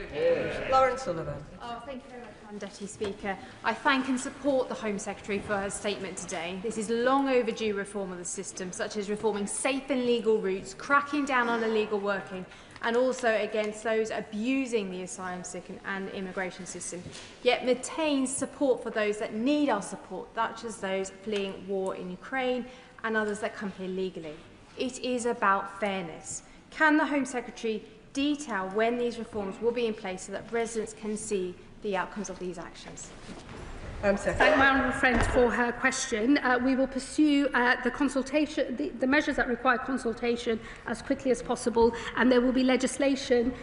Speaker 6: Lauren Sullivan.
Speaker 24: Oh, thank you very much, Madam Deputy Speaker. I thank and support the Home Secretary for her statement today. This is long overdue reform of the system, such as reforming safe and legal routes, cracking down on illegal working, and also against those abusing the asylum seeking and immigration system, yet maintains support for those that need our support, such as those fleeing war in Ukraine and others that come here legally. It is about fairness. Can the Home Secretary detail when these reforms will be in place so that residents can see the outcomes of these actions?
Speaker 1: Thank my honourable friend for her question. We will pursue the measures that require consultation as quickly as possible, and there will be legislation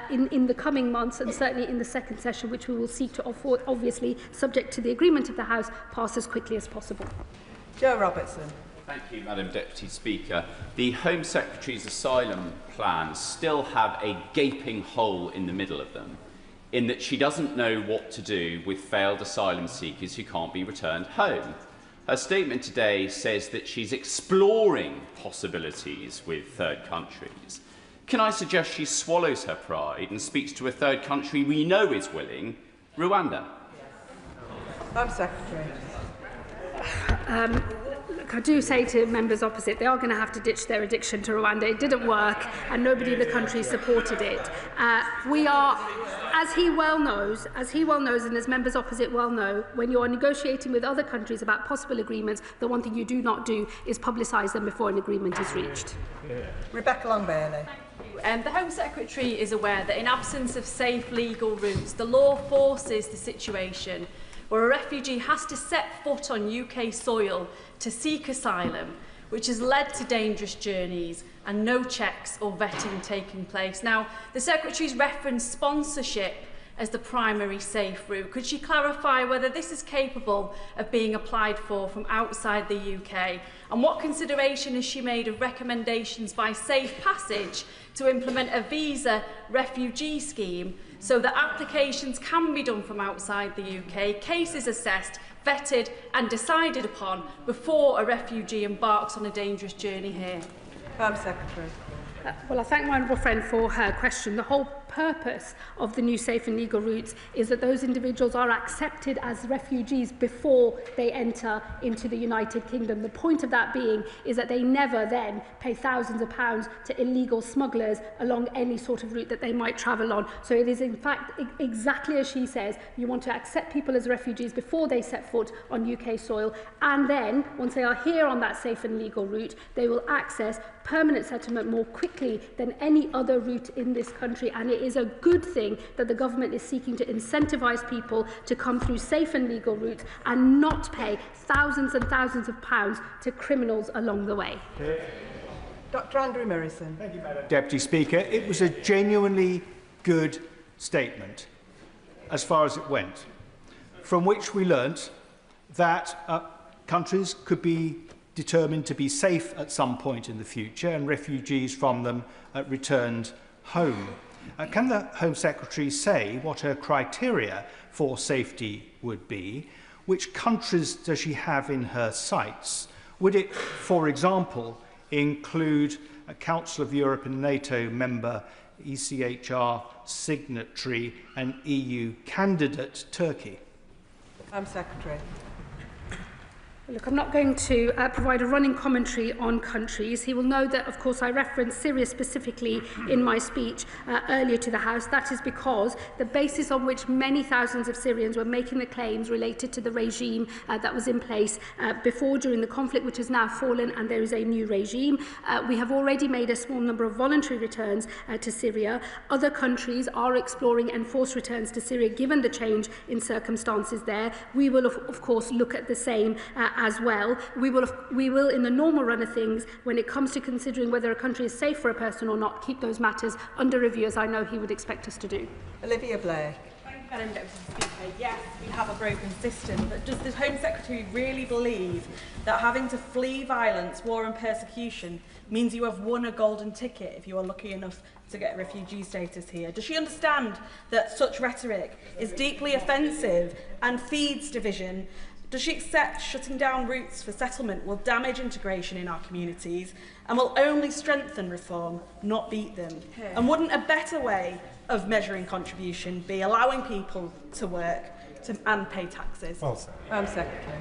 Speaker 1: in the coming months, and certainly in the second session, which we will seek to, obviously, subject to the agreement of the House, pass as quickly as possible.
Speaker 6: Joe Robertson.
Speaker 15: Thank you, Madam Deputy Speaker. The Home Secretary's asylum plans still have a gaping hole in the middle of them, in that she doesn't know what to do with failed asylum seekers who can't be returned home. Her statement today says that she's exploring possibilities with third countries. Can I suggest she swallows her pride and speaks to a third country we know is willing, Rwanda?
Speaker 6: Home Secretary.
Speaker 1: I do say to members opposite, they are going to have to ditch their addiction to Rwanda. It didn't work, and nobody in the country supported it. We are, as he well knows, and as members opposite well know, when you are negotiating with other countries about possible agreements, the one thing you do not do is publicise them before an agreement is reached.
Speaker 6: Rebecca Long-Bailey.
Speaker 13: The Home Secretary is aware that in absence of safe legal routes, the law forces the situation where a refugee has to set foot on UK soil to seek asylum, which has led to dangerous journeys and no checks or vetting taking place. Now, the Secretary's referenced sponsorship as the primary safe route. Could she clarify whether this is capable of being applied for from outside the UK? And what consideration has she made of recommendations by Safe Passage to implement a visa refugee scheme so that applications can be done from outside the UK, cases assessed, vetted and decided upon before a refugee embarks on a dangerous journey here?
Speaker 6: Home Secretary.
Speaker 1: Well, I thank my honourable friend for her question. The whole purpose of the new safe and legal routes is that those individuals are accepted as refugees before they enter into the United Kingdom. The point of that being is that they never then pay thousands of pounds to illegal smugglers along any sort of route that they might travel on. So it is in fact exactly as she says, you want to accept people as refugees before they set foot on UK soil, and then once they are here on that safe and legal route, they will access permanent settlement more quickly than any other route in this country. And it is a good thing that the government is seeking to incentivise people to come through safe and legal routes and not pay thousands and thousands of pounds to criminals along the way.
Speaker 6: Dr. Andrew Murison.
Speaker 17: Thank you, Madam Deputy Speaker. It was a genuinely good statement as far as it went, from which we learnt that countries could be determined to be safe at some point in the future and refugees from them returned home. Can the Home Secretary say what her criteria for safety would be? Which countries does she have in her sights? Would it, for example, include a Council of Europe and NATO member, ECHR signatory and EU candidate Turkey?
Speaker 6: Home Secretary.
Speaker 1: Look, I'm not going to provide a running commentary on countries. He will know that, of course, I referenced Syria specifically in my speech earlier to the House. That is because the basis on which many thousands of Syrians were making the claims related to the regime that was in place before, during the conflict, which has now fallen, and there is a new regime. We have already made a small number of voluntary returns to Syria. Other countries are exploring enforced returns to Syria, given the change in circumstances there. We will, of course, look at the same as well. We will, in the normal run of things, when it comes to considering whether a country is safe for a person or not, keep those matters under review, as I know he would expect us to do.
Speaker 6: Olivia Blake.
Speaker 14: Thank you, Madam Deputy Speaker. Yes, we have a broken system, but does the Home Secretary really believe that having to flee violence, war and persecution means you have won a golden ticket if you are lucky enough to get refugee status here? Does she understand that such rhetoric is deeply offensive and feeds division? Does she accept shutting down routes for settlement will damage integration in our communities and will only strengthen reform, not beat them? And wouldn't a better way of measuring contribution be allowing people to work and pay taxes?
Speaker 6: Well, Secretary.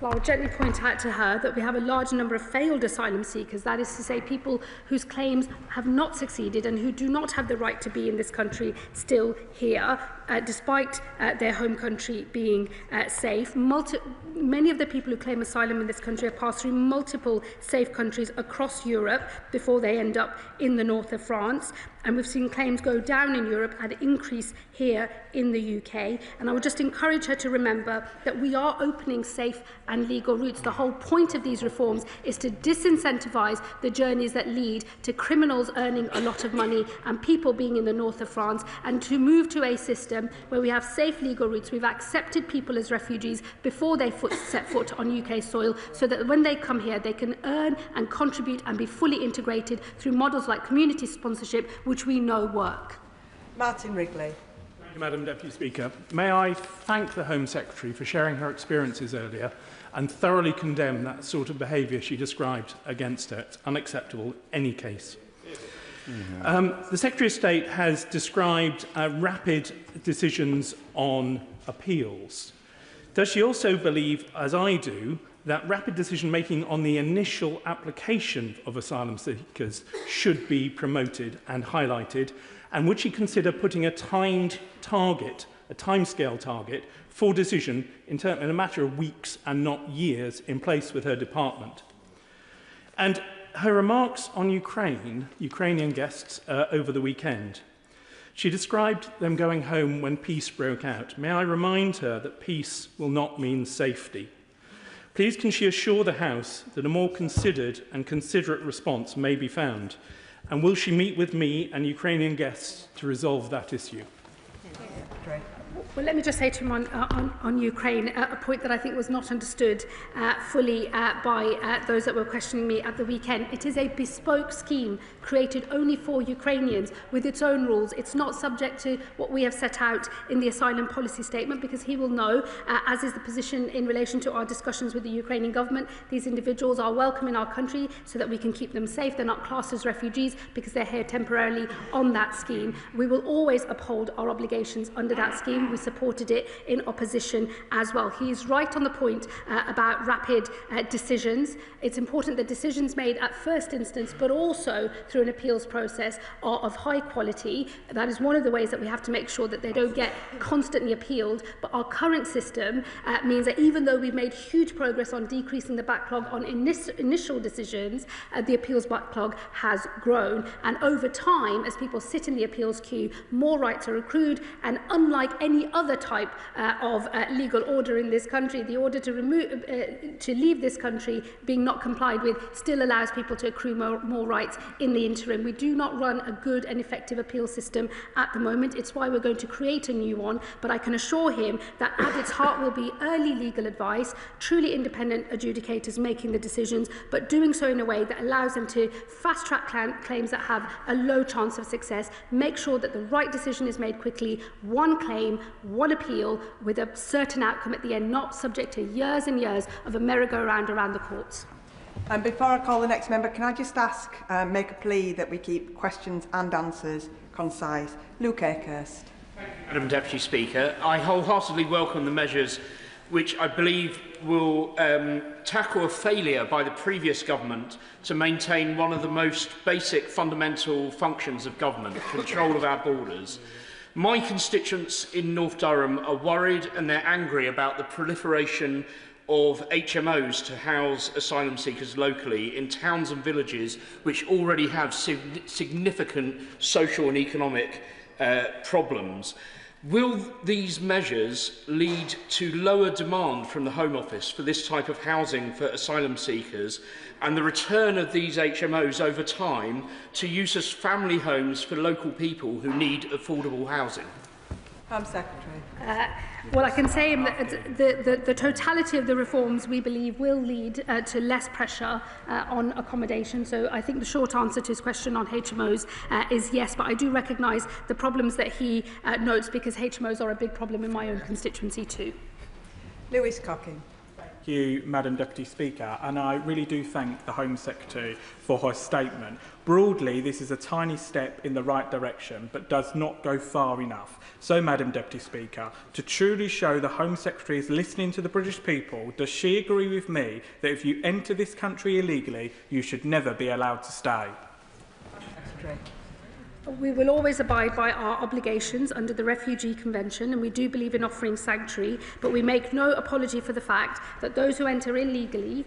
Speaker 1: Well, I'll gently point out to her that we have a large number of failed asylum seekers, that is to say people whose claims have not succeeded and who do not have the right to be in this country still here, despite their home country being safe. Many of the people who claim asylum in this country have passed through multiple safe countries across Europe before they end up in the north of France. And we've seen claims go down in Europe and increase here in the UK. And I would just encourage her to remember that we are opening safe and legal routes. The whole point of these reforms is to disincentivise the journeys that lead to criminals earning a lot of money and people being in the north of France, and to move to a system where we have safe legal routes. We've accepted people as refugees before they set foot on UK soil, so that when they come here they can earn and contribute and be fully integrated through models like community sponsorship, which we know work.
Speaker 6: Martin Wrigley.
Speaker 18: Thank you, Madam Deputy Speaker. May I thank the Home Secretary for sharing her experiences earlier and thoroughly condemn that sort of behaviour she described against her. It's unacceptable in any case. The Secretary of State has described rapid decisions on appeals. Does she also believe, as I do, that rapid decision-making on the initial application of asylum seekers should be promoted and highlighted? And would she consider putting a timed target, a timescale target, for decision in a matter of weeks and not years in place with her department? And her remarks on Ukrainian guests over the weekend. She described them going home when peace broke out. May I remind her that peace will not mean safety? Please can she assure the House that a more considered and considerate response may be found? And will she meet with me and Ukrainian guests to resolve that issue?
Speaker 1: Well, let me just say to him on Ukraine a point that I think was not understood fully by those that were questioning me at the weekend. It is a bespoke scheme created only for Ukrainians with its own rules. It's not subject to what we have set out in the asylum policy statement, because he will know, as is the position in relation to our discussions with the Ukrainian government, these individuals are welcome in our country so that we can keep them safe. They're not classed as refugees because they're here temporarily on that scheme. We will always uphold our obligations under that scheme. We supported it in opposition as well. He is right on the point about rapid decisions. It's important that decisions made at first instance, but also through an appeals process, are of high quality. That is one of the ways that we have to make sure that they don't get constantly appealed. But our current system means that even though we've made huge progress on decreasing the backlog on initial decisions, the appeals backlog has grown. And over time, as people sit in the appeals queue, more rights are accrued. And unlike any other type of legal order in this country, the order to leave this country being not complied with still allows people to accrue more rights in the interim. We do not run a good and effective appeal system at the moment. It's why we're going to create a new one, but I can assure him that at its heart will be early legal advice, truly independent adjudicators making the decisions, but doing so in a way that allows them to fast-track claims that have a low chance of success, make sure that the right decision is made quickly, one claim, one appeal, with a certain outcome at the end, not subject to years and years of a merry-go-round around the courts.
Speaker 16: And before I call the next member, can I just ask, make a plea that we keep questions and answers concise? Luke Akehurst.
Speaker 5: Madam Deputy Speaker, I wholeheartedly welcome the measures which I believe will tackle a failure by the previous government to maintain one of the most basic fundamental functions of government, control of our borders. My constituents in North Durham are worried and they're angry about the proliferation of HMOs to house asylum seekers locally in towns and villages which already have significant social and economic problems. Will these measures lead to lower demand from the Home Office for this type of housing for asylum seekers and the return of these HMOs over time to use as family homes for local people who need affordable housing?
Speaker 16: Home Secretary.
Speaker 1: Well, I can say that the totality of the reforms we believe will lead to less pressure on accommodation. So I think the short answer to his question on HMOs is yes, but I do recognise the problems that he notes, because HMOs are a big problem in my own constituency too.
Speaker 16: Lewis Cocking.
Speaker 19: Thank you, Madam Deputy Speaker, and I really do thank the Home Secretary for her statement. Broadly, this is a tiny step in the right direction, but does not go far enough. So, Madam Deputy Speaker, to truly show the Home Secretary is listening to the British people, does she agree with me that if you enter this country illegally, you should never be allowed to stay?
Speaker 1: We will always abide by our obligations under the Refugee Convention, and we do believe in offering sanctuary, but we make no apology for the fact that those who enter illegally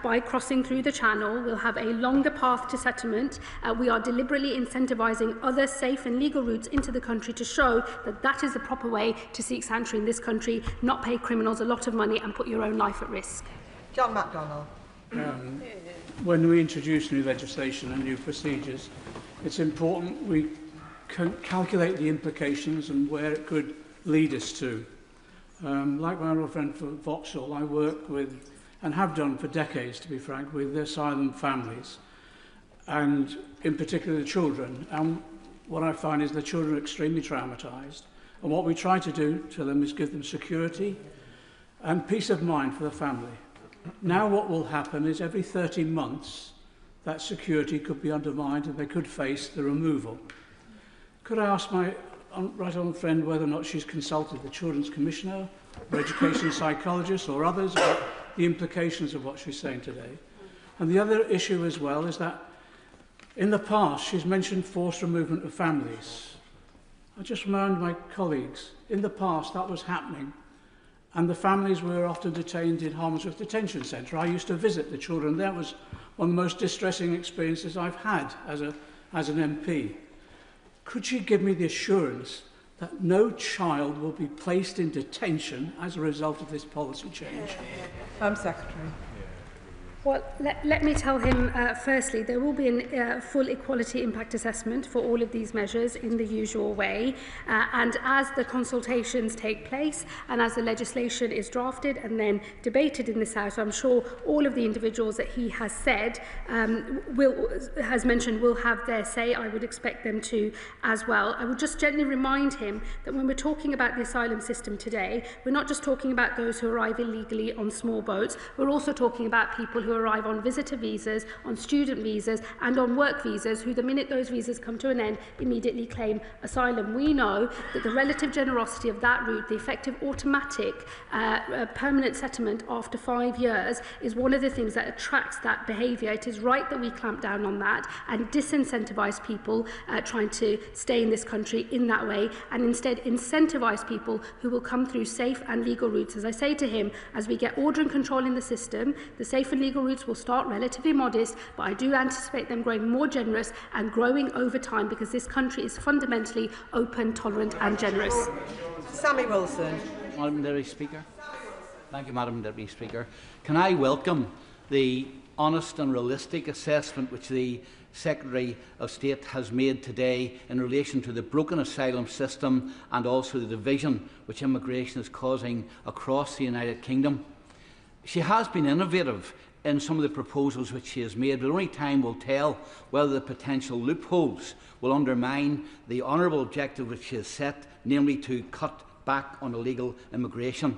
Speaker 1: by crossing through the Channel will have a longer path to settlement. We are deliberately incentivising other safe and legal routes into the country to show that that is the proper way to seek sanctuary in this country, not pay criminals a lot of money and put your own life at risk.
Speaker 16: John MacDonald.
Speaker 20: When we introduce new legislation and new procedures, it's important we can calculate the implications and where it could lead us to. Like my old friend from Vauxhall, I work with, and have done for decades, to be frank, with asylum families, and in particular the children. And what I find is the children are extremely traumatised. And what we try to do to them is give them security and peace of mind for the family. Now what will happen is every 13 months, that security could be undermined and they could face the removal. Could I ask my right honourable friend whether or not she's consulted the Children's Commissioner, or education psychologist or others about the implications of what she's saying today? And the other issue as well is that in the past she's mentioned forced removement of families. I just remind my colleagues, in the past that was happening and the families were often detained in Harmondsworth Detention Centre. I used to visit the children. That was one of the most distressing experiences I've had as an MP. Could you give me the assurance that no child will be placed in detention as a result of this policy change?
Speaker 6: Secretary.
Speaker 1: Well, let me tell him, firstly, there will be a full equality impact assessment for all of these measures in the usual way. And as the consultations take place and as the legislation is drafted and then debated in this House, I'm sure all of the individuals that he has said, has mentioned, will have their say. I would expect them to as well. I would just gently remind him that when we're talking about the asylum system today, we're not just talking about those who arrive illegally on small boats. We're also talking about people who arrive on visitor visas, on student visas and on work visas, who the minute those visas come to an end immediately claim asylum. We know that the relative generosity of that route, the effective automatic permanent settlement after 5 years, is one of the things that attracts that behaviour. It is right that we clamp down on that and disincentivise people trying to stay in this country in that way, and instead incentivise people who will come through safe and legal routes. As I say to him, as we get order and control in the system, the safe and legal routes will start relatively modest, but I do anticipate them growing more generous and growing over time, because this country is fundamentally open, tolerant and generous.
Speaker 6: Sammy Wilson.
Speaker 3: Madam Deputy Speaker. Thank you, Madam Deputy Speaker. Can I welcome the honest and realistic assessment which the Secretary of State has made today in relation to the broken asylum system and also the division which immigration is causing across the United Kingdom. She has been innovative in some of the proposals which she has made, but only time will tell whether the potential loopholes will undermine the honourable objective which she has set, namely to cut back on illegal immigration.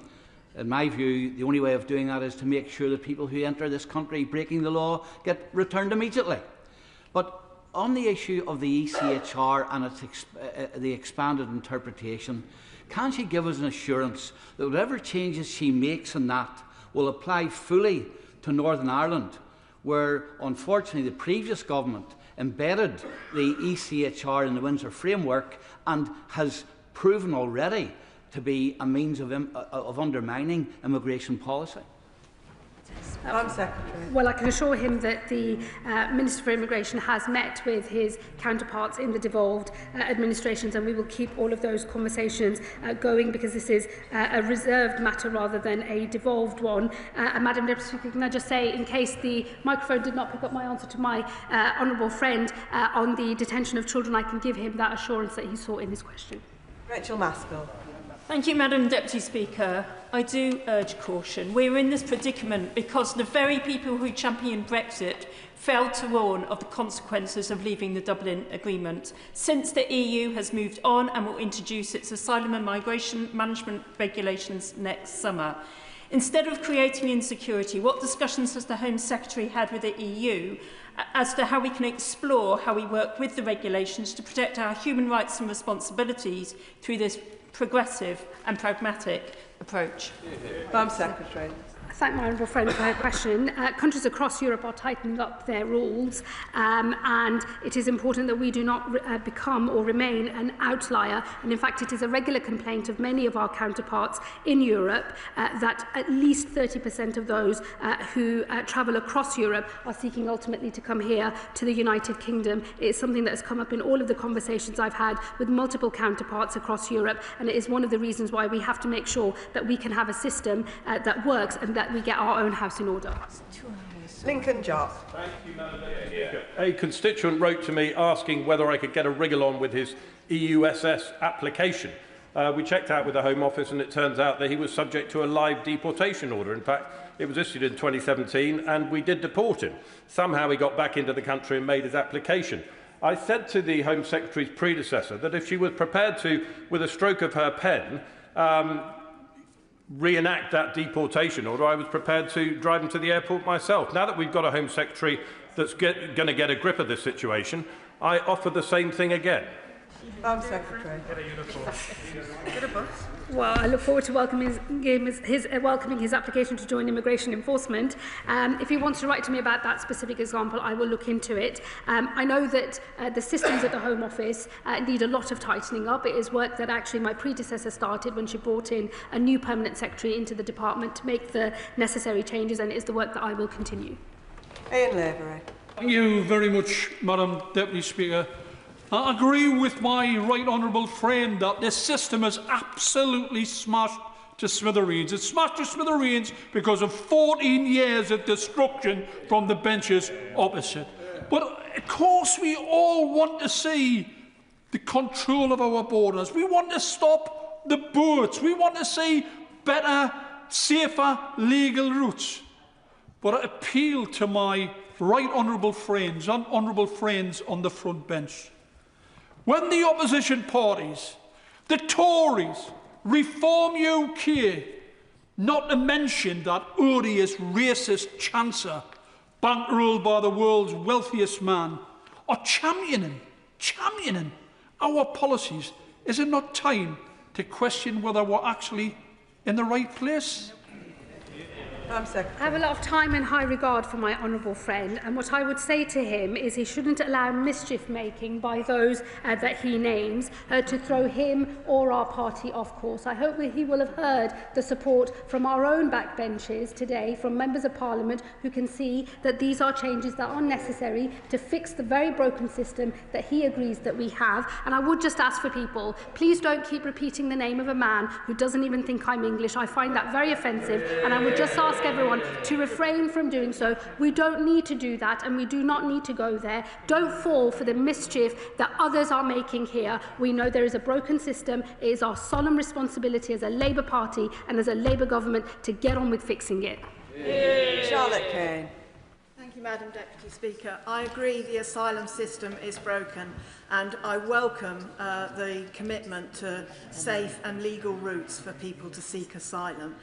Speaker 3: In my view, the only way of doing that is to make sure that people who enter this country breaking the law get returned immediately. But on the issue of the ECHR and its the expanded interpretation, can she give us an assurance that whatever changes she makes in that will apply fully to Northern Ireland, where unfortunately the previous government embedded the ECHR in the Windsor framework and has proven already to be a means of undermining immigration policy?
Speaker 6: Secretary.
Speaker 1: Well, I can assure him that the Minister for Immigration has met with his counterparts in the devolved administrations, and we will keep all of those conversations going, because this is a reserved matter rather than a devolved one. And Madam Deputy Speaker, can I just say, in case the microphone did not pick up my answer to my honourable friend on the detention of children, I can give him that assurance that he sought in his question.
Speaker 6: Rachel Maskell.
Speaker 13: Thank you, Madam Deputy Speaker. I do urge caution. We're in this predicament because the very people who championed Brexit failed to warn of the consequences of leaving the Dublin Agreement. Since the EU has moved on and will introduce its asylum and migration management regulations next summer. Instead of creating insecurity, what discussions has the Home Secretary had with the EU as to how we can explore how we work with the regulations to protect our human rights and responsibilities through this progressive and pragmatic approach?
Speaker 6: Secretary.
Speaker 1: Thank my honourable friend for her question. Countries across Europe are tightening up their rules, and it is important that we do not become or remain an outlier. And in fact, it is a regular complaint of many of our counterparts in Europe that at least 30% of those who travel across Europe are seeking ultimately to come here to the United Kingdom. It is something that has come up in all of the conversations I've had with multiple counterparts across Europe, and it is one of the reasons why we have to make sure that we can have a system that works and that we get our own house in order.
Speaker 6: Lincoln Jopp.
Speaker 4: Thank you, Madam Speaker. A constituent wrote to me asking whether I could get a wriggle on with his EUSS application. We checked out with the Home Office, and it turns out that he was subject to a live deportation order. In fact, it was issued in 2017, and we did deport him. Somehow he got back into the country and made his application. I said to the Home Secretary's predecessor that if she was prepared to, with a stroke of her pen, reenact that deportation order, I was prepared to drive him to the airport myself. Now that we've got a Home Secretary that's going to get a grip of this situation, I offer the same thing again.
Speaker 6: Secretary.
Speaker 14: Get a bus.
Speaker 1: Well, I look forward to welcoming his application to join immigration enforcement. If he wants to write to me about that specific example, I will look into it. I know that the systems at the Home Office need a lot of tightening up. It is work that actually my predecessor started when she brought in a new permanent secretary into the department to make the necessary changes, and it is the work that I will continue.
Speaker 6: Ian Lavery.
Speaker 2: Thank you very much, Madam Deputy Speaker. I agree with my right honourable friend that this system is absolutely smashed to smithereens. It's smashed to smithereens because of 14 years of destruction from the benches opposite. But of course we all want to see the control of our borders. We want to stop the boats. We want to see better, safer, legal routes. But I appeal to my right honourable friends and honourable friends on the front bench. When the opposition parties, the Tories, Reform UK, not to mention that odious racist Chancellor, bankrolled by the world's wealthiest man, are championing our policies, is it not time to question whether we're actually in the right place?
Speaker 1: I have a lot of time and high regard for my honourable friend, and what I would say to him is he shouldn't allow mischief making by those that he names to throw him or our party off course. I hope that he will have heard the support from our own backbenches today, from members of Parliament who can see that these are changes that are necessary to fix the very broken system that he agrees that we have. And I would just ask for people, please don't keep repeating the name of a man who doesn't even think I'm English. I find that very offensive, and I would just ask everyone to refrain from doing so. We don't need to do that, and we do not need to go there. Don't fall for the mischief that others are making here. We know there is a broken system. It is our solemn responsibility as a Labour Party and as a Labour government to get on with fixing it.
Speaker 6: Charlotte Kane.
Speaker 14: Thank you, Madam Deputy Speaker. I agree the asylum system is broken, and I welcome the commitment to safe and legal routes for people to seek asylum.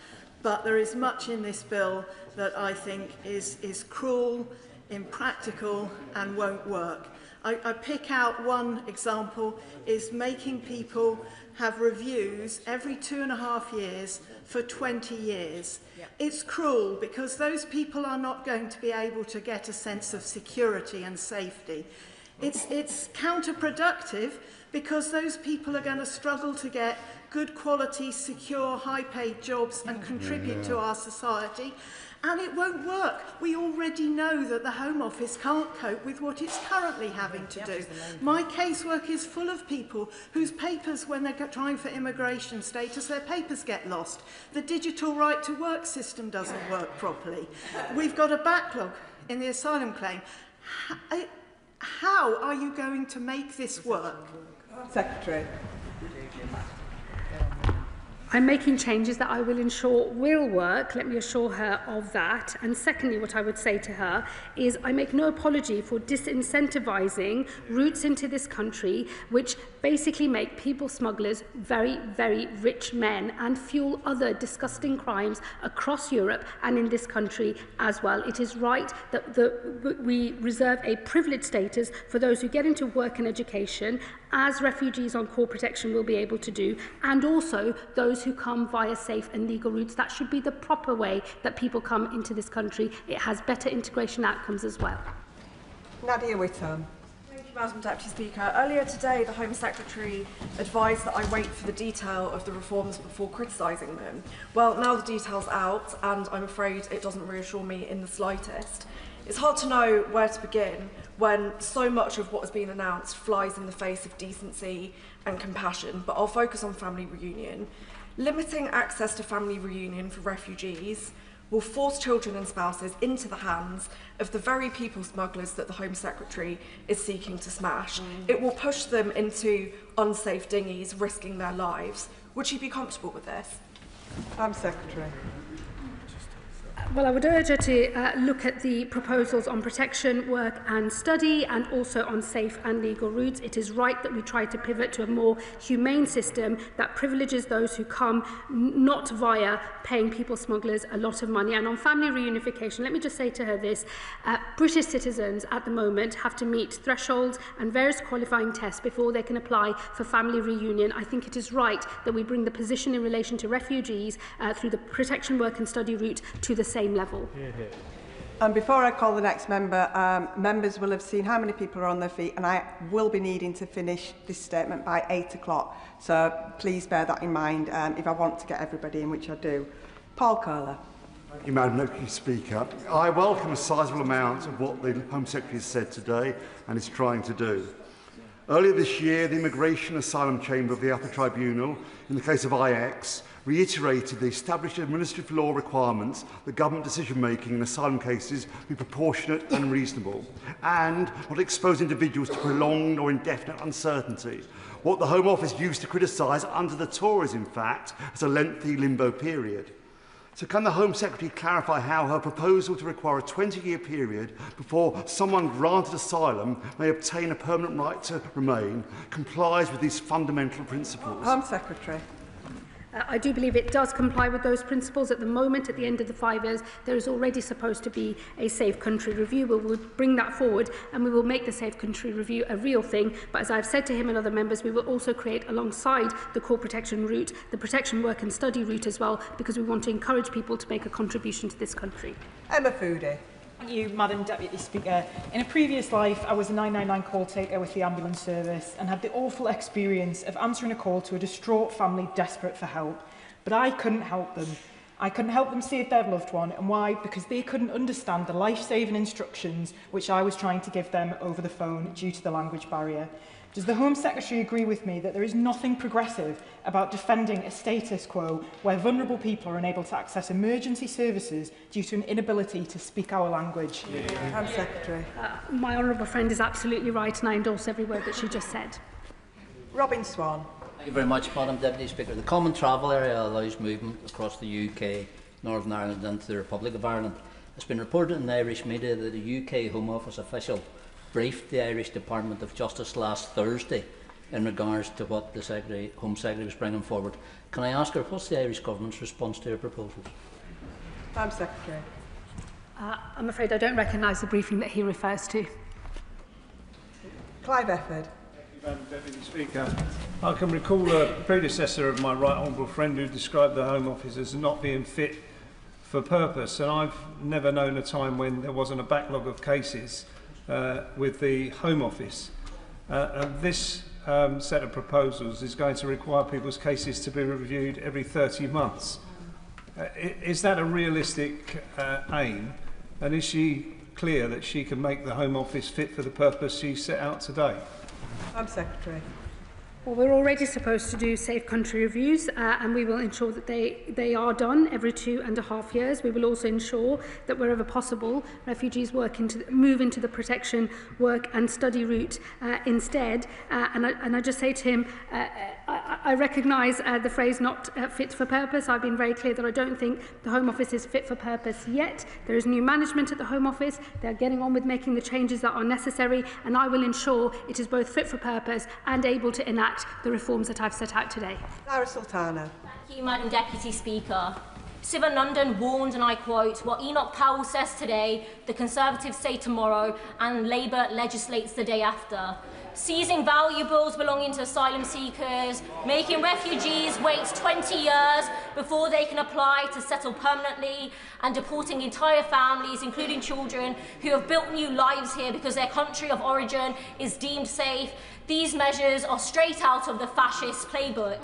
Speaker 14: But there is much in this bill that I think is cruel, impractical and won't work. I pick out one example, is making people have reviews every 2.5 years for 20 years. Yeah. It's cruel because those people are not going to be able to get a sense of security and safety. It's counterproductive because those people are going to struggle to get good quality, secure, high-paid jobs and contribute to our society. And it won't work. We already know that the Home Office can't cope with what it's currently having to do. My casework is full of people whose papers, when they're trying for immigration status, their papers get lost. The digital right to work system doesn't work properly. We've got a backlog in the asylum claim. How are you going to make this work?
Speaker 6: Secretary.
Speaker 1: I'm making changes that I will ensure will work. Let me assure her of that. And secondly, what I would say to her is I make no apology for disincentivising routes into this country which basically make people smugglers very, very rich men and fuel other disgusting crimes across Europe and in this country as well. It is right that we reserve a privileged status for those who get into work and education, as refugees on core protection will be able to do, and also those who come via safe and legal routes. That should be the proper way that people come into this country. It has better integration outcomes as well.
Speaker 6: Nadia Whittam.
Speaker 21: Thank you, Madam Deputy Speaker. Earlier today, the Home Secretary advised that I wait for the detail of the reforms before criticising them. Well, now the detail's out, and I'm afraid it doesn't reassure me in the slightest. It's hard to know where to begin when so much of what has been announced flies in the face of decency and compassion, but I'll focus on family reunion. Limiting access to family reunion for refugees will force children and spouses into the hands of the very people smugglers that the Home Secretary is seeking to smash. It will push them into unsafe dinghies, risking their lives. Would she be comfortable with this?
Speaker 6: Secretary.
Speaker 1: Well, I would urge her to look at the proposals on protection, work and study, and also on safe and legal routes. It is right that we try to pivot to a more humane system that privileges those who come not via paying people smugglers a lot of money. And on family reunification, let me just say to her this. British citizens at the moment have to meet thresholds and various qualifying tests before they can apply for family reunion. I think it is right that we bring the position in relation to refugees through the protection, work and study route to the same level.
Speaker 6: And before I call the next member, members will have seen how many people are on their feet, and I will be needing to finish this statement by 8 o'clock. So please bear that in mind if I want to get everybody in, which I do. Paul Kohler.
Speaker 7: Thank you, Madam Deputy Speaker. I welcome a sizable amount of what the Home Secretary has said today and is trying to do. Earlier this year, the Immigration Asylum Chamber of the Upper Tribunal, in the case of IX, reiterated the established administrative law requirements that government decision-making in asylum cases be proportionate and reasonable, and not expose individuals to prolonged or indefinite uncertainty. What the Home Office used to criticise under the Tories, in fact, as a lengthy limbo period. So can the Home Secretary clarify how her proposal to require a 20-year period before someone granted asylum may obtain a permanent right to remain complies with these fundamental principles?
Speaker 6: Home Secretary.
Speaker 1: I do believe it does comply with those principles. At the moment, at the end of the 5 years, there is already supposed to be a safe country review. We will bring that forward and we will make the safe country review a real thing. But as I've said to him and other members, we will also create alongside the core protection route, the protection work and study route as well, because we want to encourage people to make a contribution to this country.
Speaker 6: Emma Foodie.
Speaker 8: Thank you, Madam Deputy Speaker. In a previous life, I was a 999 call taker with the ambulance service and had the awful experience of answering a call to a distraught family desperate for help. But I couldn't help them. I couldn't help them save their loved one. And why? Because they couldn't understand the life-saving instructions which I was trying to give them over the phone due to the language barrier. Does the Home Secretary agree with me that there is nothing progressive about defending a status quo where vulnerable people are unable to access emergency services due to an inability to speak our language?
Speaker 6: Home Secretary.
Speaker 1: My honourable friend is absolutely right, and I endorse every word that she just said.
Speaker 6: Robin Swan.
Speaker 22: Thank you very much, Madam Deputy Speaker. The Common Travel Area allows movement across the UK, Northern Ireland and to the Republic of Ireland. It's been reported in the Irish media that a UK Home Office official briefed the Irish Department of Justice last Thursday in regards to what the Home Secretary was bringing forward. Can I ask her, what's the Irish Government's response to her proposals?
Speaker 6: Home Secretary.
Speaker 1: I'm afraid I don't recognise the briefing that he refers to.
Speaker 6: Clive Efford.
Speaker 2: Madam Deputy Speaker, I can recall a predecessor of my right honourable friend who described the Home Office as not being fit for purpose, and I've never known a time when there wasn't a backlog of cases with the Home Office. And this set of proposals is going to require people's cases to be reviewed every 30 months. Is that a realistic aim? And is she clear that she can make the Home Office fit for the purpose she set out today?
Speaker 6: Home Secretary.
Speaker 1: Well, we're already supposed to do safe country reviews and we will ensure that they are done every 2.5 years. We will also ensure that wherever possible, refugees move into the protection, work and study route instead. And I just say to him, I recognise the phrase not fit for purpose. I've been very clear that I don't think the Home Office is fit for purpose yet. There is new management at the Home Office. They're getting on with making the changes that are necessary, and I will ensure it is both fit for purpose and able to enact the reforms that I've set out today.
Speaker 6: Lara Sultana.
Speaker 23: Thank you, Madam Deputy Speaker. London warned, and I quote, what Enoch Powell says today, the Conservatives say tomorrow, and Labour legislates the day after. Seizing valuables belonging to asylum seekers, making refugees wait 20 years before they can apply to settle permanently, and deporting entire families, including children, who have built new lives here because their country of origin is deemed safe. These measures are straight out of the fascist playbook.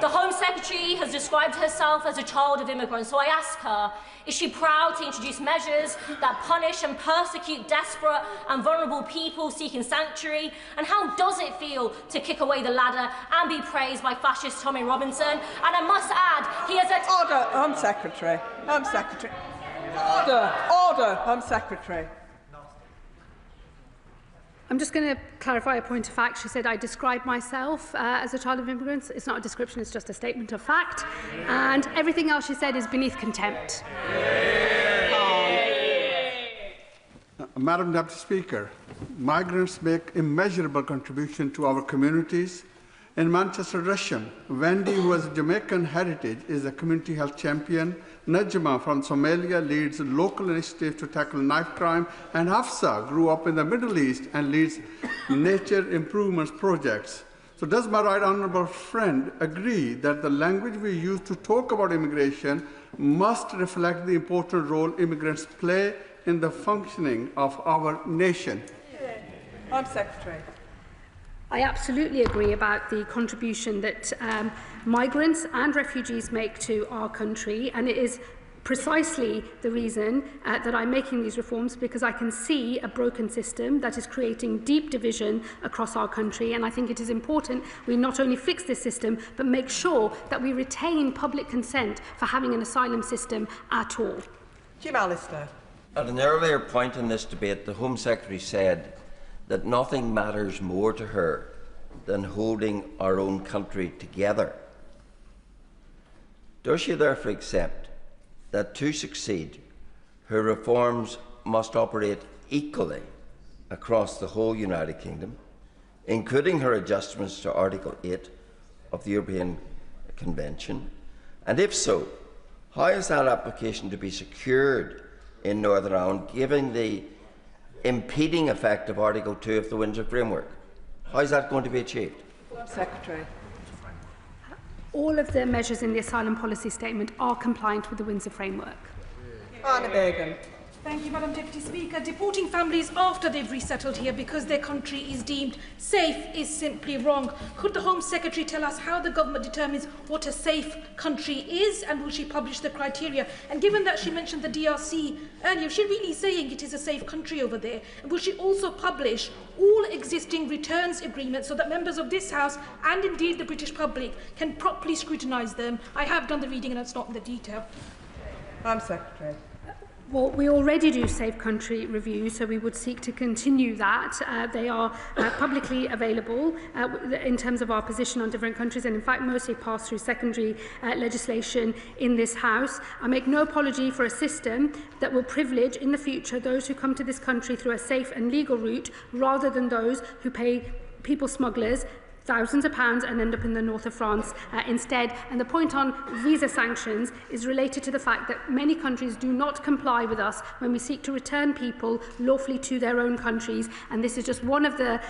Speaker 23: The Home Secretary has described herself as a child of immigrants, so I ask her, is she proud to introduce measures that punish and persecute desperate and vulnerable people seeking sanctuary? And how does it feel to kick away the ladder and be praised by fascist Tommy Robinson? And I must add, he has a...
Speaker 6: Order, Home Secretary. Home Secretary. Order, Home Secretary.
Speaker 1: I'm just going to clarify a point of fact. She said I described myself as a child of immigrants. It's not a description, it's just a statement of fact. And everything else she said is beneath contempt.
Speaker 9: Madam Deputy Speaker, migrants make immeasurable contribution to our communities. In Manchester, Russian, Wendy, who has Jamaican heritage, is a community health champion. Najma from Somalia leads local initiatives to tackle knife crime. And Hafsa grew up in the Middle East and leads nature improvements projects. So does my right honourable friend agree that the language we use to talk about immigration must reflect the important role immigrants play in the functioning of our nation?
Speaker 6: Home Secretary.
Speaker 1: I absolutely agree about the contribution that migrants and refugees make to our country, and it is precisely the reason that I'm making these reforms, because I can see a broken system that is creating deep division across our country, and I think it is important we not only fix this system but make sure that we retain public consent for having an asylum system at all.
Speaker 6: Jim Allister.
Speaker 10: At an earlier point in this debate, the Home Secretary said that nothing matters more to her than holding our own country together. Does she therefore accept that to succeed, her reforms must operate equally across the whole United Kingdom, including her adjustments to Article 8 of the European Convention? And if so, how is that application to be secured in Northern Ireland, given the impeding effect of Article 2 of the Windsor Framework? How is that going to be achieved?
Speaker 6: Secretary.
Speaker 1: All of the measures in the asylum policy statement are compliant with the Windsor Framework.
Speaker 6: Anna Begum.
Speaker 11: Thank you, Madam Deputy Speaker. Deporting families after they've resettled here because their country is deemed safe is simply wrong. Could the Home Secretary tell us how the government determines what a safe country is, and will she publish the criteria? And given that she mentioned the DRC earlier, is she really saying it is a safe country over there? And will she also publish all existing returns agreements so that members of this House and indeed the British public can properly scrutinise them? I have done the reading and it's not in the detail.
Speaker 6: Home Secretary.
Speaker 1: Well, we already do safe country reviews, so we would seek to continue that. They are publicly available in terms of our position on different countries, and in fact mostly pass through secondary legislation in this House. I make no apology for a system that will privilege in the future those who come to this country through a safe and legal route rather than those who pay people smugglers thousands of pounds and end up in the north of France instead. And the point on visa sanctions is related to the fact that many countries do not comply with us when we seek to return people lawfully to their own countries. And this is just one of the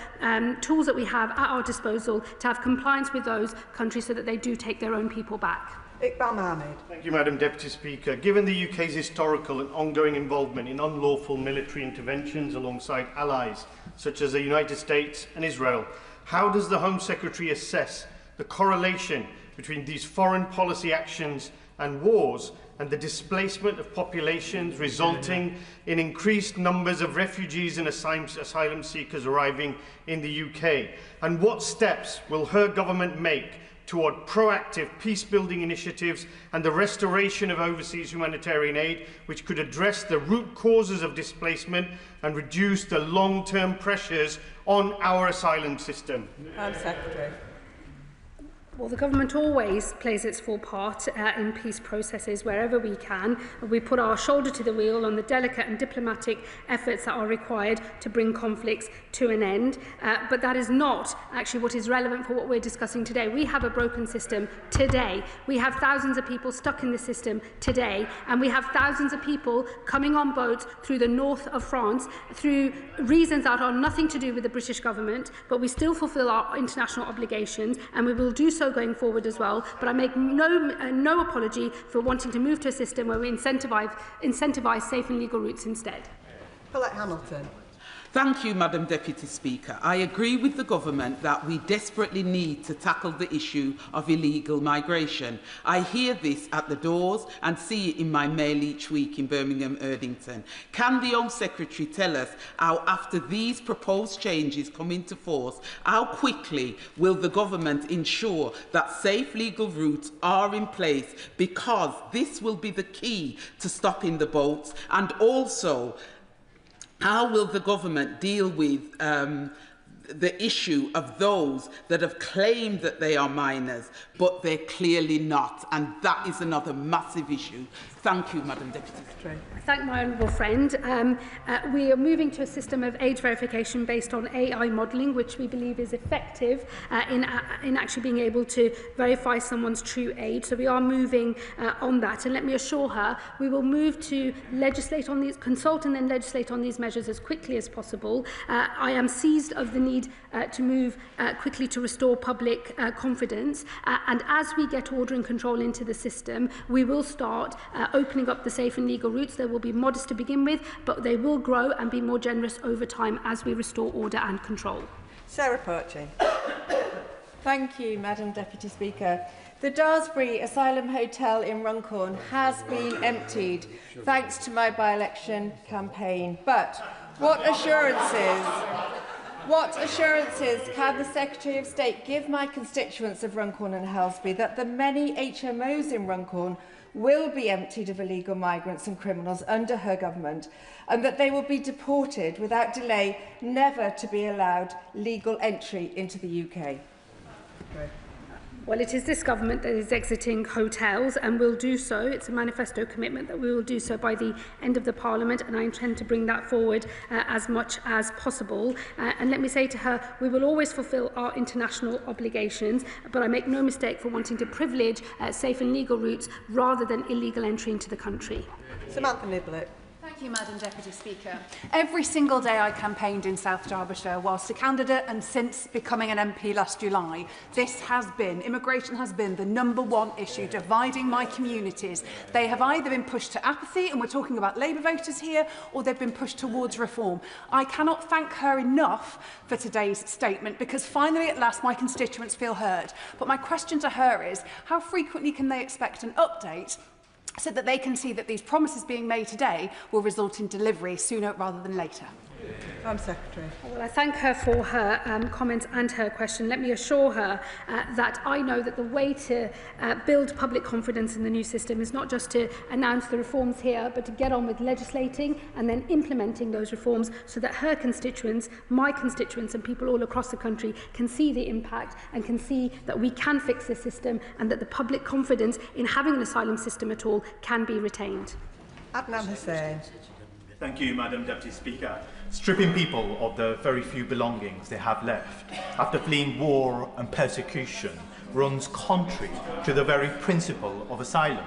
Speaker 1: tools that we have at our disposal to have compliance with those countries so that they do take their own people back.
Speaker 6: Iqbal Mohammed.
Speaker 12: Thank you, Madam Deputy Speaker. Given the UK's historical and ongoing involvement in unlawful military interventions alongside allies such as the United States and Israel, how does the Home Secretary assess the correlation between these foreign policy actions and wars and the displacement of populations resulting in increased numbers of refugees and asylum seekers arriving in the UK? And what steps will her government make toward proactive peace-building initiatives and the restoration of overseas humanitarian aid, which could address the root causes of displacement and reduce the long-term pressures on our asylum system?
Speaker 6: Secretary.
Speaker 1: Well, the government always plays its full part in peace processes wherever we can. We put our shoulder to the wheel on the delicate and diplomatic efforts that are required to bring conflicts to an end. But that is not actually what is relevant for what we're discussing today. We have a broken system today. We have thousands of people stuck in the system today. And we have thousands of people coming on boats through the north of France through reasons that are nothing to do with the British government. But we still fulfil our international obligations, and we will do so going forward as well. But I make no apology for wanting to move to a system where we incentivise safe and legal routes instead.
Speaker 6: Colette Hamilton.
Speaker 25: Thank you, Madam Deputy Speaker. I agree with the government that we desperately need to tackle the issue of illegal migration. I hear this at the doors and see it in my mail each week in Birmingham, Erdington. Can the Home Secretary tell us how, after these proposed changes come into force, how quickly will the government ensure that safe legal routes are in place, because this will be the key to stopping the boats? And also, how will the government deal with the issue of those that have claimed that they are minors, but they're clearly not, and that is another massive issue. Thank you, Madam Deputy Secretary.
Speaker 1: I thank my honourable friend. We are moving to a system of age verification based on AI modelling, which we believe is effective in actually being able to verify someone's true age. So we are moving on that, and let me assure her we will move to legislate on these, consult and then legislate on these measures as quickly as possible. I am seized of the need to move quickly to restore public confidence, and as we get order and control into the system, we will start opening up the safe and legal routes. They will be modest to begin with, but they will grow and be more generous over time as we restore order and control.
Speaker 6: Sarah Perchy.
Speaker 5: Thank you, Madam Deputy Speaker. The Daresbury Asylum Hotel in Runcorn has been emptied thanks to my by-election campaign. But what assurances can the Secretary of State give my constituents of Runcorn and Helsby that the many HMOs in Runcorn will be emptied of illegal migrants and criminals under her government, and that they will be deported without delay, never to be allowed legal entry into the UK?
Speaker 1: Well, it is this government that is exiting hotels and will do so. It's a manifesto commitment that we will do so by the end of the Parliament, and I intend to bring that forward as much as possible. And let me say to her, we will always fulfil our international obligations, but I make no mistake for wanting to privilege safe and legal routes rather than illegal entry into the country.
Speaker 6: Samantha Niblett.
Speaker 15: Thank you, Madam Deputy Speaker. Every single day I campaigned in South Derbyshire whilst a candidate and since becoming an MP last July. Immigration has been the #1 issue dividing my communities. They have either been pushed to apathy, and we're talking about Labour voters here, or they've been pushed towards reform. I cannot thank her enough for today's statement, because finally at last my constituents feel heard. But my question to her is, how frequently can they expect an update so that they can see that these promises being made today will result in delivery sooner rather than later?
Speaker 6: Secretary.
Speaker 1: Well, I thank her for her comments and her question. Let me assure her that I know that the way to build public confidence in the new system is not just to announce the reforms here, but to get on with legislating and then implementing those reforms so that her constituents, my constituents and people all across the country can see the impact and can see that we can fix this system and that the public confidence in having an asylum system at all can be retained.
Speaker 6: Adnan Hussain.
Speaker 17: Thank you, Madam Deputy Speaker. Stripping people of the very few belongings they have left after fleeing war and persecution runs contrary to the very principle of asylum,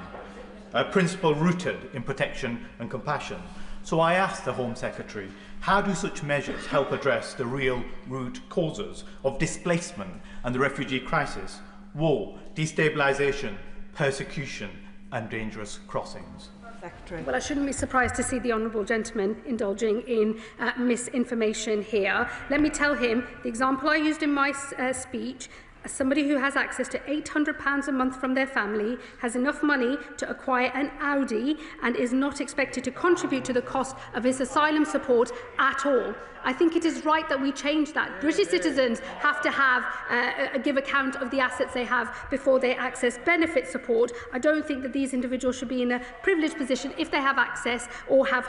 Speaker 17: a principle rooted in protection and compassion. So I ask the Home Secretary, how do such measures help address the real root causes of displacement and the refugee crisis? War, destabilisation, persecution and dangerous crossings.
Speaker 6: Secretary.
Speaker 1: Well, I shouldn't be surprised to see the honourable gentleman indulging in misinformation here. Let me tell him the example I used in my speech. Somebody who has access to £800 a month from their family, has enough money to acquire an Audi and is not expected to contribute to the cost of his asylum support at all. I think it is right that we change that. British citizens have to give account of the assets they have before they access benefit support. I don't think that these individuals should be in a privileged position if they have access or have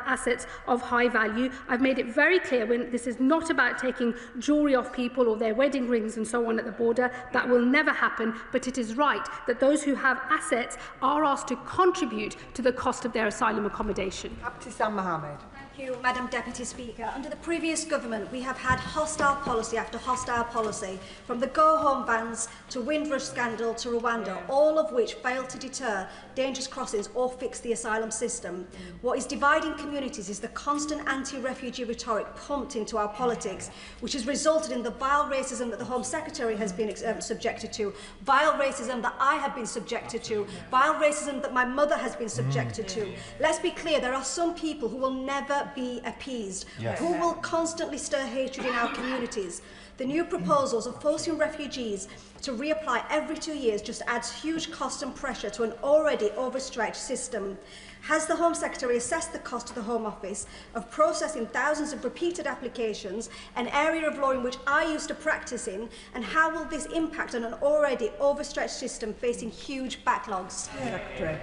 Speaker 1: assets of high value. I've made it very clear when this is not about taking jewellery off people or their wedding rings and so on at the border. That will never happen, but it is right that those who have assets are asked to contribute to the cost of their asylum accommodation.
Speaker 6: Abtisam Mohammed.
Speaker 18: Thank you, Madam Deputy Speaker. Under the previous government, we have had hostile policy after hostile policy, from the go-home bans to Windrush scandal to Rwanda, all of which failed to deter dangerous crossings or fix the asylum system. What is dividing communities is the constant anti-refugee rhetoric pumped into our politics, which has resulted in the vile racism that the Home Secretary has been subjected to, vile racism that I have been subjected to, vile racism that my mother has been subjected to. Let's be clear, there are some people who will never be appeased, who will constantly stir hatred in our communities. The new proposals of forcing refugees to reapply every 2 years just adds huge cost and pressure to an already overstretched system. Has the Home Secretary assessed the cost to the Home Office of processing thousands of repeated applications, an area of law in which I used to practice in, and how will this impact on an already overstretched system facing huge backlogs?
Speaker 6: Secretary.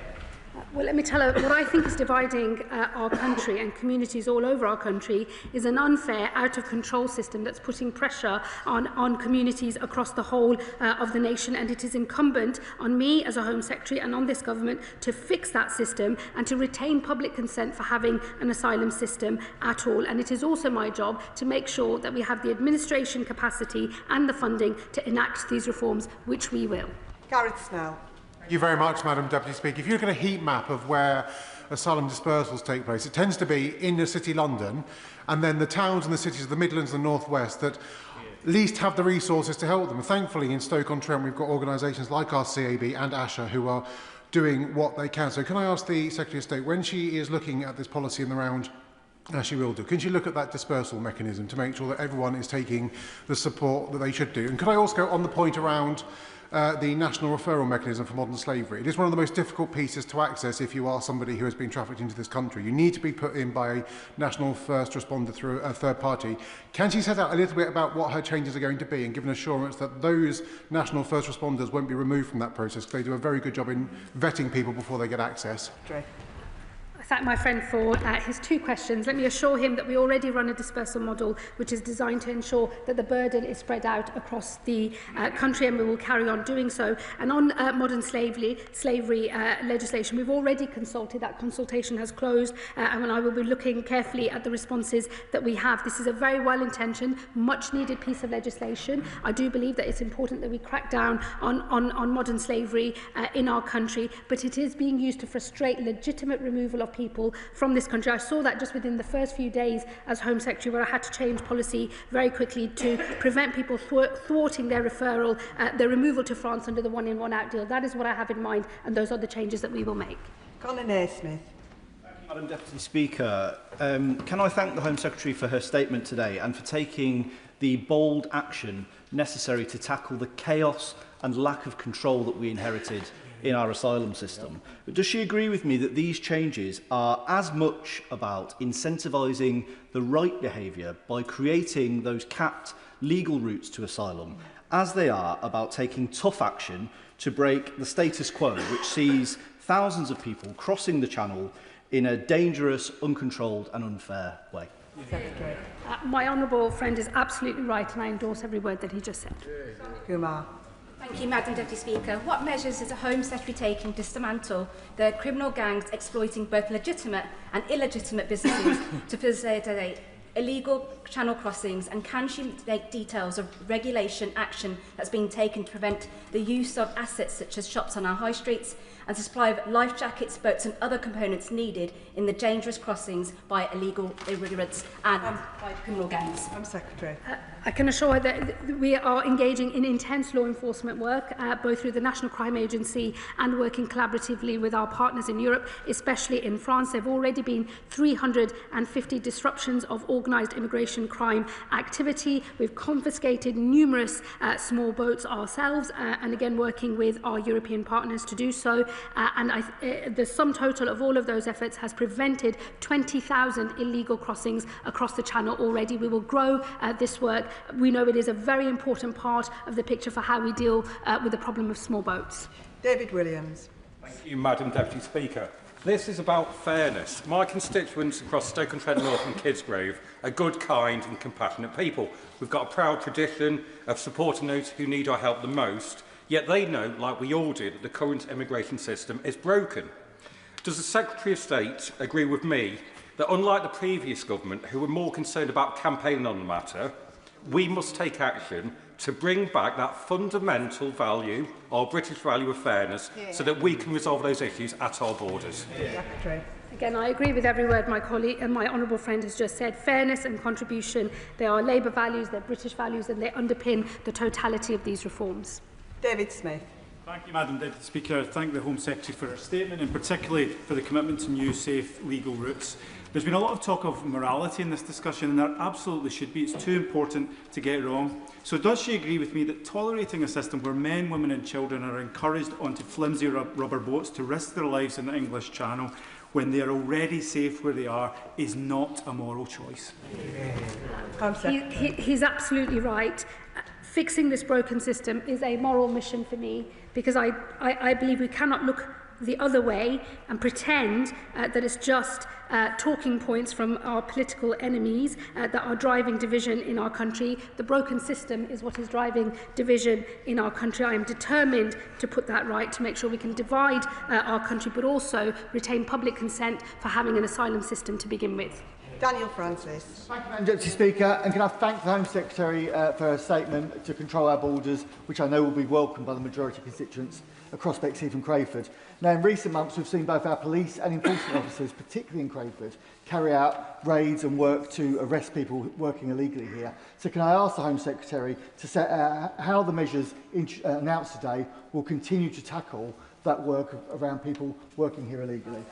Speaker 1: Well, let me tell you, what I think is dividing our country and communities all over our country is an unfair, out-of-control system that's putting pressure on communities across the whole of the nation, and it is incumbent on me as a Home Secretary and on this government to fix that system and to retain public consent for having an asylum system at all. And it is also my job to make sure that we have the administration capacity and the funding to enact these reforms, which we will.
Speaker 6: Gareth Snell.
Speaker 3: Thank you very much, Madam Deputy Speaker. If you look at a heat map of where asylum dispersals take place, it tends to be inner city London and then the towns and the cities of the Midlands and the North West that least have the resources to help them. And thankfully, in Stoke-on-Trent, we've got organisations like our CAB and ASHA who are doing what they can. So can I ask the Secretary of State, when she is looking at this policy in the round, as she will do, can she look at that dispersal mechanism to make sure that everyone is taking the support that they should do? And could I also go on the point around the national referral mechanism for modern slavery? It is one of the most difficult pieces to access if you are somebody who has been trafficked into this country. You need to be put in by a national first responder through a third party. Can she set out a little bit about what her changes are going to be and give an assurance that those national first responders won't be removed from that process because they do a very good job in vetting people before they get access?
Speaker 1: I thank my friend for his 2 questions. Let me assure him that we already run a dispersal model which is designed to ensure that the burden is spread out across the country, and we will carry on doing so. And on modern slavery legislation, we've already consulted. That consultation has closed, and I will be looking carefully at the responses that we have. This is a very well-intentioned, much-needed piece of legislation. I do believe that it's important that we crack down on modern slavery in our country, but it is being used to frustrate legitimate removal of people from this country. I saw that just within the first few days as Home Secretary, where I had to change policy very quickly to prevent people thwarting their referral, their removal to France under the one-in, one-out deal. That is what I have in mind, and those are the changes that we will make.
Speaker 6: Colin Naismith.
Speaker 16: Madam Deputy Speaker, can I thank the Home Secretary for her statement today and for taking the bold action necessary to tackle the chaos and lack of control that we inherited in our asylum system. But does she agree with me that these changes are as much about incentivising the right behaviour by creating those capped legal routes to asylum as they are about taking tough action to break the status quo, which sees thousands of people crossing the Channel in a dangerous, uncontrolled and unfair way?
Speaker 1: My honourable friend is absolutely right, and I endorse every word that he just said.
Speaker 6: Kumar.
Speaker 19: Thank you, Madam Deputy Speaker. What measures is the Home Secretary taking to dismantle the criminal gangs exploiting both legitimate and illegitimate businesses to facilitate illegal channel crossings, and can she make details of regulation action that's being taken to prevent the use of assets such as shops on our high streets and the supply of life jackets, boats and other components needed in the dangerous crossings by illegal immigrants and by criminal gangs?
Speaker 6: Home Secretary.
Speaker 1: I can assure her that we are engaging in intense law enforcement work, both through the National Crime Agency and working collaboratively with our partners in Europe, especially in France. There have already been 350 disruptions of organised immigration crime activity. We've confiscated numerous small boats ourselves, and again working with our European partners to do so. The sum total of all of those efforts has prevented 20,000 illegal crossings across the Channel already. We will grow this work. We know it is a very important part of the picture for how we deal with the problem of small boats.
Speaker 6: David Williams.
Speaker 4: Thank you, Madam Deputy Speaker. This is about fairness. My constituents across Stoke-on-Trent North and Kidsgrove are good, kind and compassionate people. We've got a proud tradition of supporting those who need our help the most, yet they know, like we all did, that the current immigration system is broken. Does the Secretary of State agree with me that, unlike the previous government, who were more concerned about campaigning on the matter, we must take action to bring back that fundamental value, our British value of fairness, so that we can resolve those issues at our borders?
Speaker 1: Again, I agree with every word my colleague and my honourable friend has just said. Fairness and contribution, they are Labour values, they're British values, and they underpin the totality of these reforms.
Speaker 6: David Smith.
Speaker 20: Thank you, Madam Deputy Speaker. I thank the Home Secretary for her statement, and particularly for the commitment to new, safe, legal routes. There's been a lot of talk of morality in this discussion, and there absolutely should be. It's too important to get it wrong. So does she agree with me that tolerating a system where men, women and children are encouraged onto flimsy rubber boats to risk their lives in the English Channel when they are already safe where they are is not a moral choice?
Speaker 1: He's absolutely right. Fixing this broken system is a moral mission for me, because I believe we cannot look the other way and pretend that it's just talking points from our political enemies that are driving division in our country. The broken system is what is driving division in our country. I am determined to put that right, to make sure we can divide our country, but also retain public consent for having an asylum system to begin with.
Speaker 6: Daniel Francis.
Speaker 7: Thank you, Madam Deputy Speaker, and can I thank the Home Secretary for her statement to control our borders, which I know will be welcomed by the majority of constituents across Bexley and Crayford. Now, in recent months, we've seen both our police and enforcement officers, particularly in Crayford, carry out raids and work to arrest people working illegally here. So can I ask the Home Secretary to set how the measures announced today will continue to tackle that work around people working here illegally?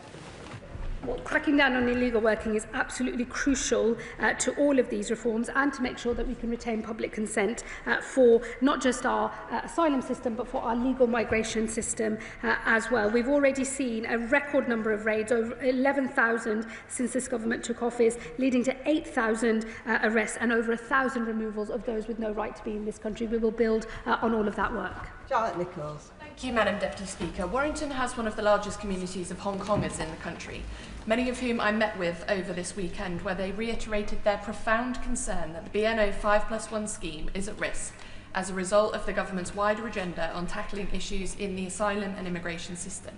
Speaker 1: Well, cracking down on illegal working is absolutely crucial to all of these reforms, and to make sure that we can retain public consent for not just our asylum system but for our legal migration system as well. We've already seen a record number of raids, over 11,000 since this government took office, leading to 8,000 arrests and over 1,000 removals of those with no right to be in this country. We will build on all of that work.
Speaker 6: Charlotte Nichols.
Speaker 13: Thank you, Madam Deputy Speaker. Warrington has one of the largest communities of Hong Kongers in the country, many of whom I met with over this weekend, where they reiterated their profound concern that the BNO 5+1 scheme is at risk as a result of the government's wider agenda on tackling issues in the asylum and immigration system.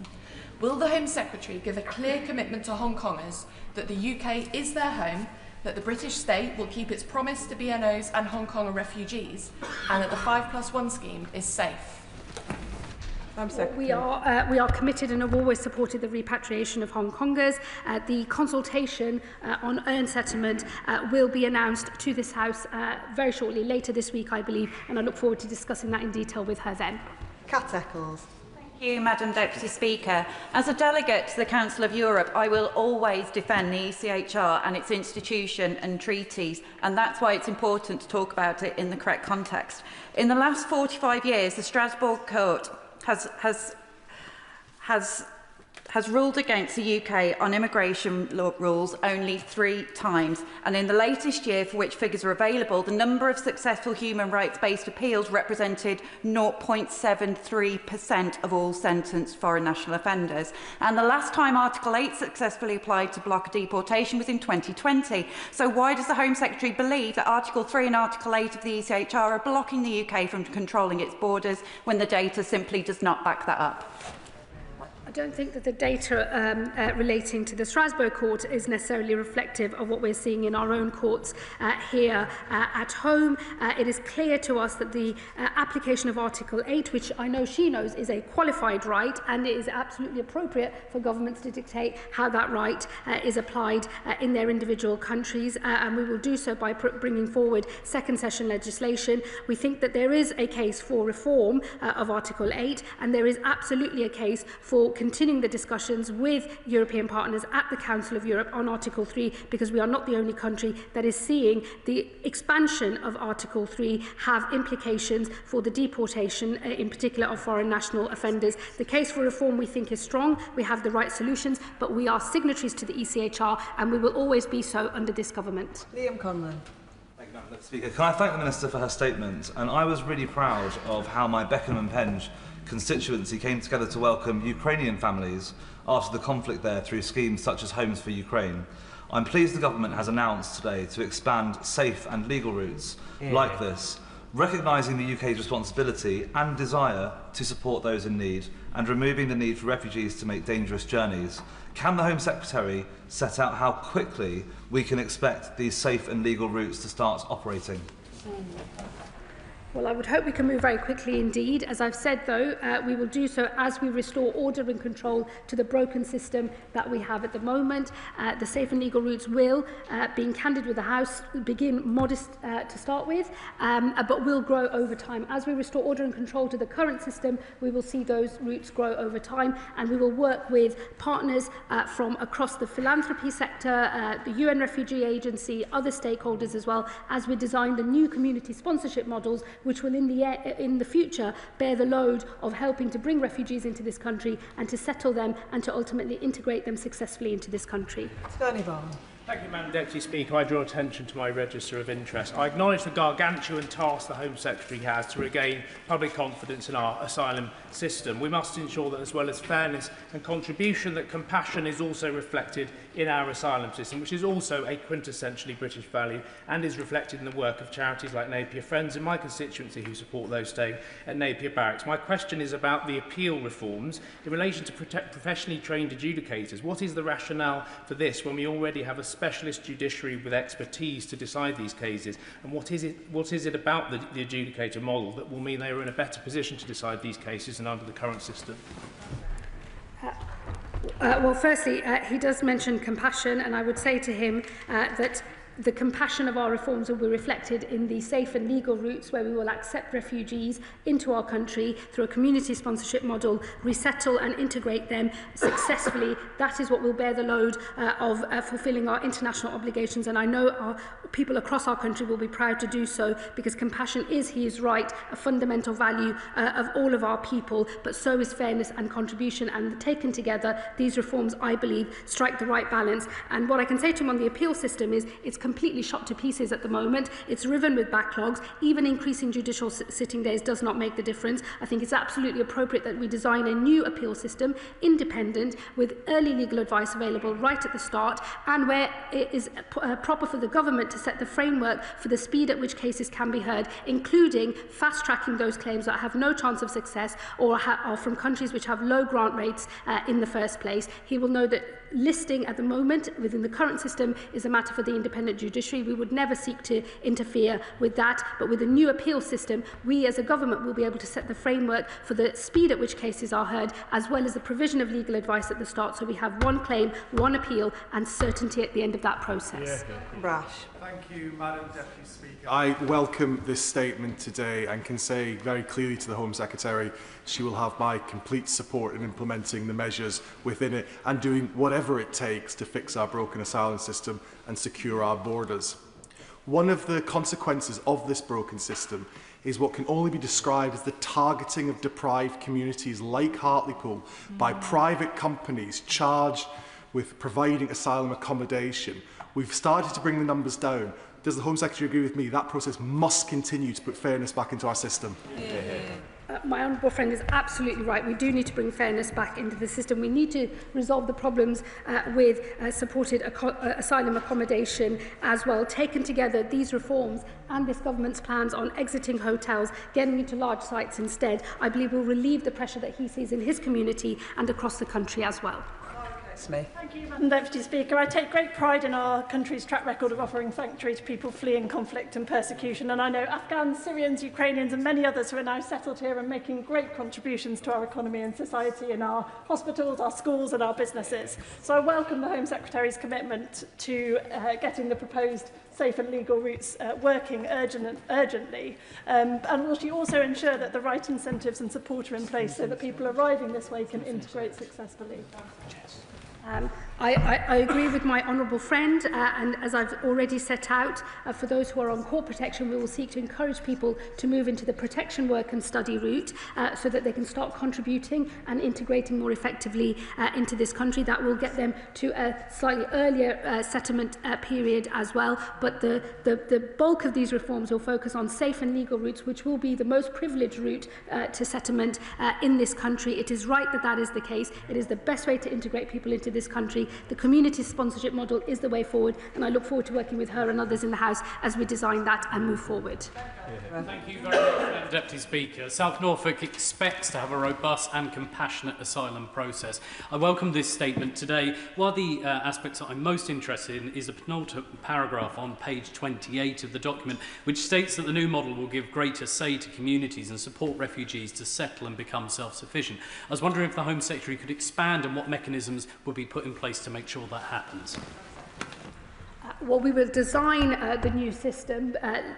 Speaker 13: Will the Home Secretary give a clear commitment to Hong Kongers that the UK is their home, that the British state will keep its promise to BNOs and Hong Konger refugees, and that the 5+1 scheme is safe?
Speaker 1: We are committed and have always supported the repatriation of Hong Kongers. The consultation on earned settlement will be announced to this House very shortly, later this week, I believe, and I look forward to discussing that in detail with her then.
Speaker 6: Kat Eccles.
Speaker 14: Thank you, Madam Deputy Speaker. As a delegate to the Council of Europe, I will always defend the ECHR and its institution and treaties, and that's why it's important to talk about it in the correct context. In the last 45 years, the Strasbourg Court has ruled against the UK on immigration law rules only 3 times, and in the latest year, for which figures are available, the number of successful human rights-based appeals represented 0.73% of all sentenced foreign national offenders. And the last time Article 8 successfully applied to block a deportation was in 2020. So why does the Home Secretary believe that Article 3 and Article 8 of the ECHR are blocking the UK from controlling its borders when the data simply does not back that up?
Speaker 1: I don't think that the data relating to the Strasbourg Court is necessarily reflective of what we're seeing in our own courts here at home. It is clear to us that the application of Article 8, which I know she knows is a qualified right, and it is absolutely appropriate for governments to dictate how that right is applied in their individual countries, and we will do so by bringing forward second session legislation. We think that there is a case for reform of Article 8, and there is absolutely a case for continuing the discussions with European partners at the Council of Europe on Article 3, because we are not the only country that is seeing the expansion of Article 3 have implications for the deportation, in particular, of foreign national offenders. The case for reform, we think, is strong. We have the right solutions, but we are signatories to the ECHR, and we will always be so under this government.
Speaker 6: Liam Conlon.
Speaker 21: Thank you, Madam Speaker. Can I thank the Minister for her statement? And I was really proud of how my Beckenham and Penge constituency came together to welcome Ukrainian families after the conflict there through schemes such as Homes for Ukraine. I'm pleased the government has announced today to expand safe and legal routes like this, recognising the UK's responsibility and desire to support those in need and removing the need for refugees to make dangerous journeys. Can the Home Secretary set out how quickly we can expect these safe and legal routes to start operating?
Speaker 1: Well, I would hope we can move very quickly indeed. As I've said, though, we will do so as we restore order and control to the broken system that we have at the moment. The safe and legal routes will, being candid with the House, begin modest to start with, but will grow over time. As we restore order and control to the current system, we will see those routes grow over time, and we will work with partners from across the philanthropy sector, the UN Refugee Agency, other stakeholders as well, as we design the new community sponsorship models, which will in the future bear the load of helping to bring refugees into this country and to settle them and to ultimately integrate them successfully into this country.
Speaker 6: Tony Vaughan.
Speaker 2: Thank you, Madam Deputy Speaker. I draw attention to my register of interest. I acknowledge the gargantuan task the Home Secretary has to regain public confidence in our asylum system. We must ensure that, as well as fairness and contribution, that compassion is also reflected in our asylum system, which is also a quintessentially British value and is reflected in the work of charities like Napier Friends in my constituency who support those staying at Napier Barracks. My question is about the appeal reforms in relation to professionally trained adjudicators. What is the rationale for this when we already have a specialist judiciary with expertise to decide these cases? And what is it about the adjudicator model that will mean they are in a better position to decide these cases than under the current system?
Speaker 1: Well, firstly, he does mention compassion, and I would say to him that the compassion of our reforms will be reflected in the safe and legal routes where we will accept refugees into our country through a community sponsorship model, resettle and integrate them successfully. That is what will bear the load of fulfilling our international obligations, and I know our people across our country will be proud to do so, because compassion is, he is right, a fundamental value of all of our people, but so is fairness and contribution, and taken together, these reforms, I believe, strike the right balance. And what I can say to him on the appeal system is it's completely shot to pieces at the moment. It's riven with backlogs. Even increasing judicial sitting days does not make the difference. I think it's absolutely appropriate that we design a new appeal system, independent, with early legal advice available right at the start, and where it is proper for the government to set the framework for the speed at which cases can be heard, including fast-tracking those claims that have no chance of success or are from countries which have low grant rates in the first place. He will know that listing at the moment within the current system is a matter for the independent judiciary. We would never seek to interfere with that, but with a new appeal system, we as a government will be able to set the framework for the speed at which cases are heard, as well as the provision of legal advice at the start, so we have one claim, one appeal, and certainty at the end of that process.
Speaker 6: Rash.
Speaker 8: Thank you, Madam Deputy Speaker. I welcome this statement today and can say very clearly to the Home Secretary she will have my complete support in implementing the measures within it and doing whatever it takes to fix our broken asylum system and secure our borders. One of the consequences of this broken system is what can only be described as the targeting of deprived communities like Hartlepool by private companies charged with providing asylum accommodation. We've started to bring the numbers down. Does the Home Secretary agree with me? That process must continue to put fairness back into our system.
Speaker 1: My honourable friend is absolutely right. We do need to bring fairness back into the system. We need to resolve the problems with supported asylum accommodation as well. Taken together, these reforms and this government's plans on exiting hotels, getting into large sites instead, I believe will relieve the pressure that he sees in his community and across the country as well.
Speaker 6: Smith.
Speaker 22: Thank you, Madam Deputy Speaker. I take great pride in our country's track record of offering sanctuary to people fleeing conflict and persecution, and I know Afghans, Syrians, Ukrainians and many others who are now settled here and making great contributions to our economy and society in our hospitals, our schools and our businesses. So I welcome the Home Secretary's commitment to getting the proposed safe and legal routes working urgently. And will she also ensure that the right incentives and support are in place so that people arriving this way can integrate successfully?
Speaker 1: I agree with my honourable friend, and as I've already set out, for those who are on court protection, we will seek to encourage people to move into the protection work and study route so that they can start contributing and integrating more effectively into this country. That will get them to a slightly earlier settlement period as well, but the bulk of these reforms will focus on safe and legal routes, which will be the most privileged route to settlement in this country. It is right that that is the case. It is the best way to integrate people into this country. The community sponsorship model is the way forward, and I look forward to working with her and others in the House as we design that and move forward.
Speaker 23: Thank you very much, Madam Deputy Speaker. South Norfolk expects to have a robust and compassionate asylum process. I welcome this statement today. One of the aspects that I'm most interested in is the penultimate paragraph on page 28 of the document, which states that the new model will give greater say to communities and support refugees to settle and become self-sufficient. I was wondering if the Home Secretary could expand on what mechanisms will be put in place to make sure that happens.
Speaker 1: Well, we will design the new system,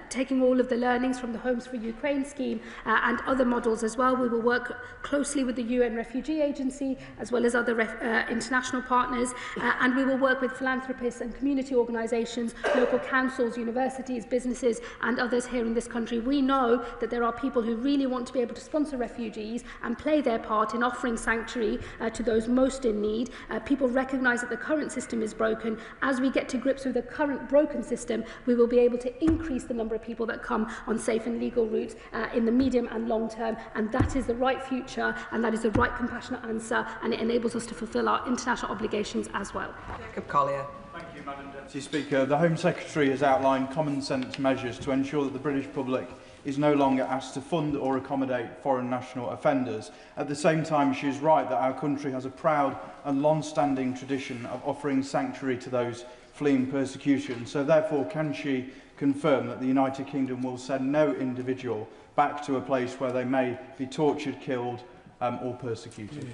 Speaker 1: taking all of the learnings from the Homes for Ukraine scheme and other models as well. We will work closely with the UN Refugee Agency as well as other international partners, and we will work with philanthropists and community organisations, local councils, universities, businesses and others here in this country. We know that there are people who really want to be able to sponsor refugees and play their part in offering sanctuary to those most in need. People recognise that the current system is broken. As we get to grips with the current broken system, we will be able to increase the number of people that come on safe and legal routes in the medium and long term, and that is the right future and that is the right compassionate answer, and it enables us to fulfil our international obligations as well.
Speaker 9: Jacob Collier.
Speaker 10: Thank you, Madam Deputy Speaker. The Home Secretary has outlined common sense measures to ensure that the British public is no longer asked to fund or accommodate foreign national offenders. At the same time, she is right that our country has a proud and long-standing tradition of offering sanctuary to those fleeing persecution. So therefore, can she confirm that the United Kingdom will send no individual back to a place where they may be tortured, killed or persecuted?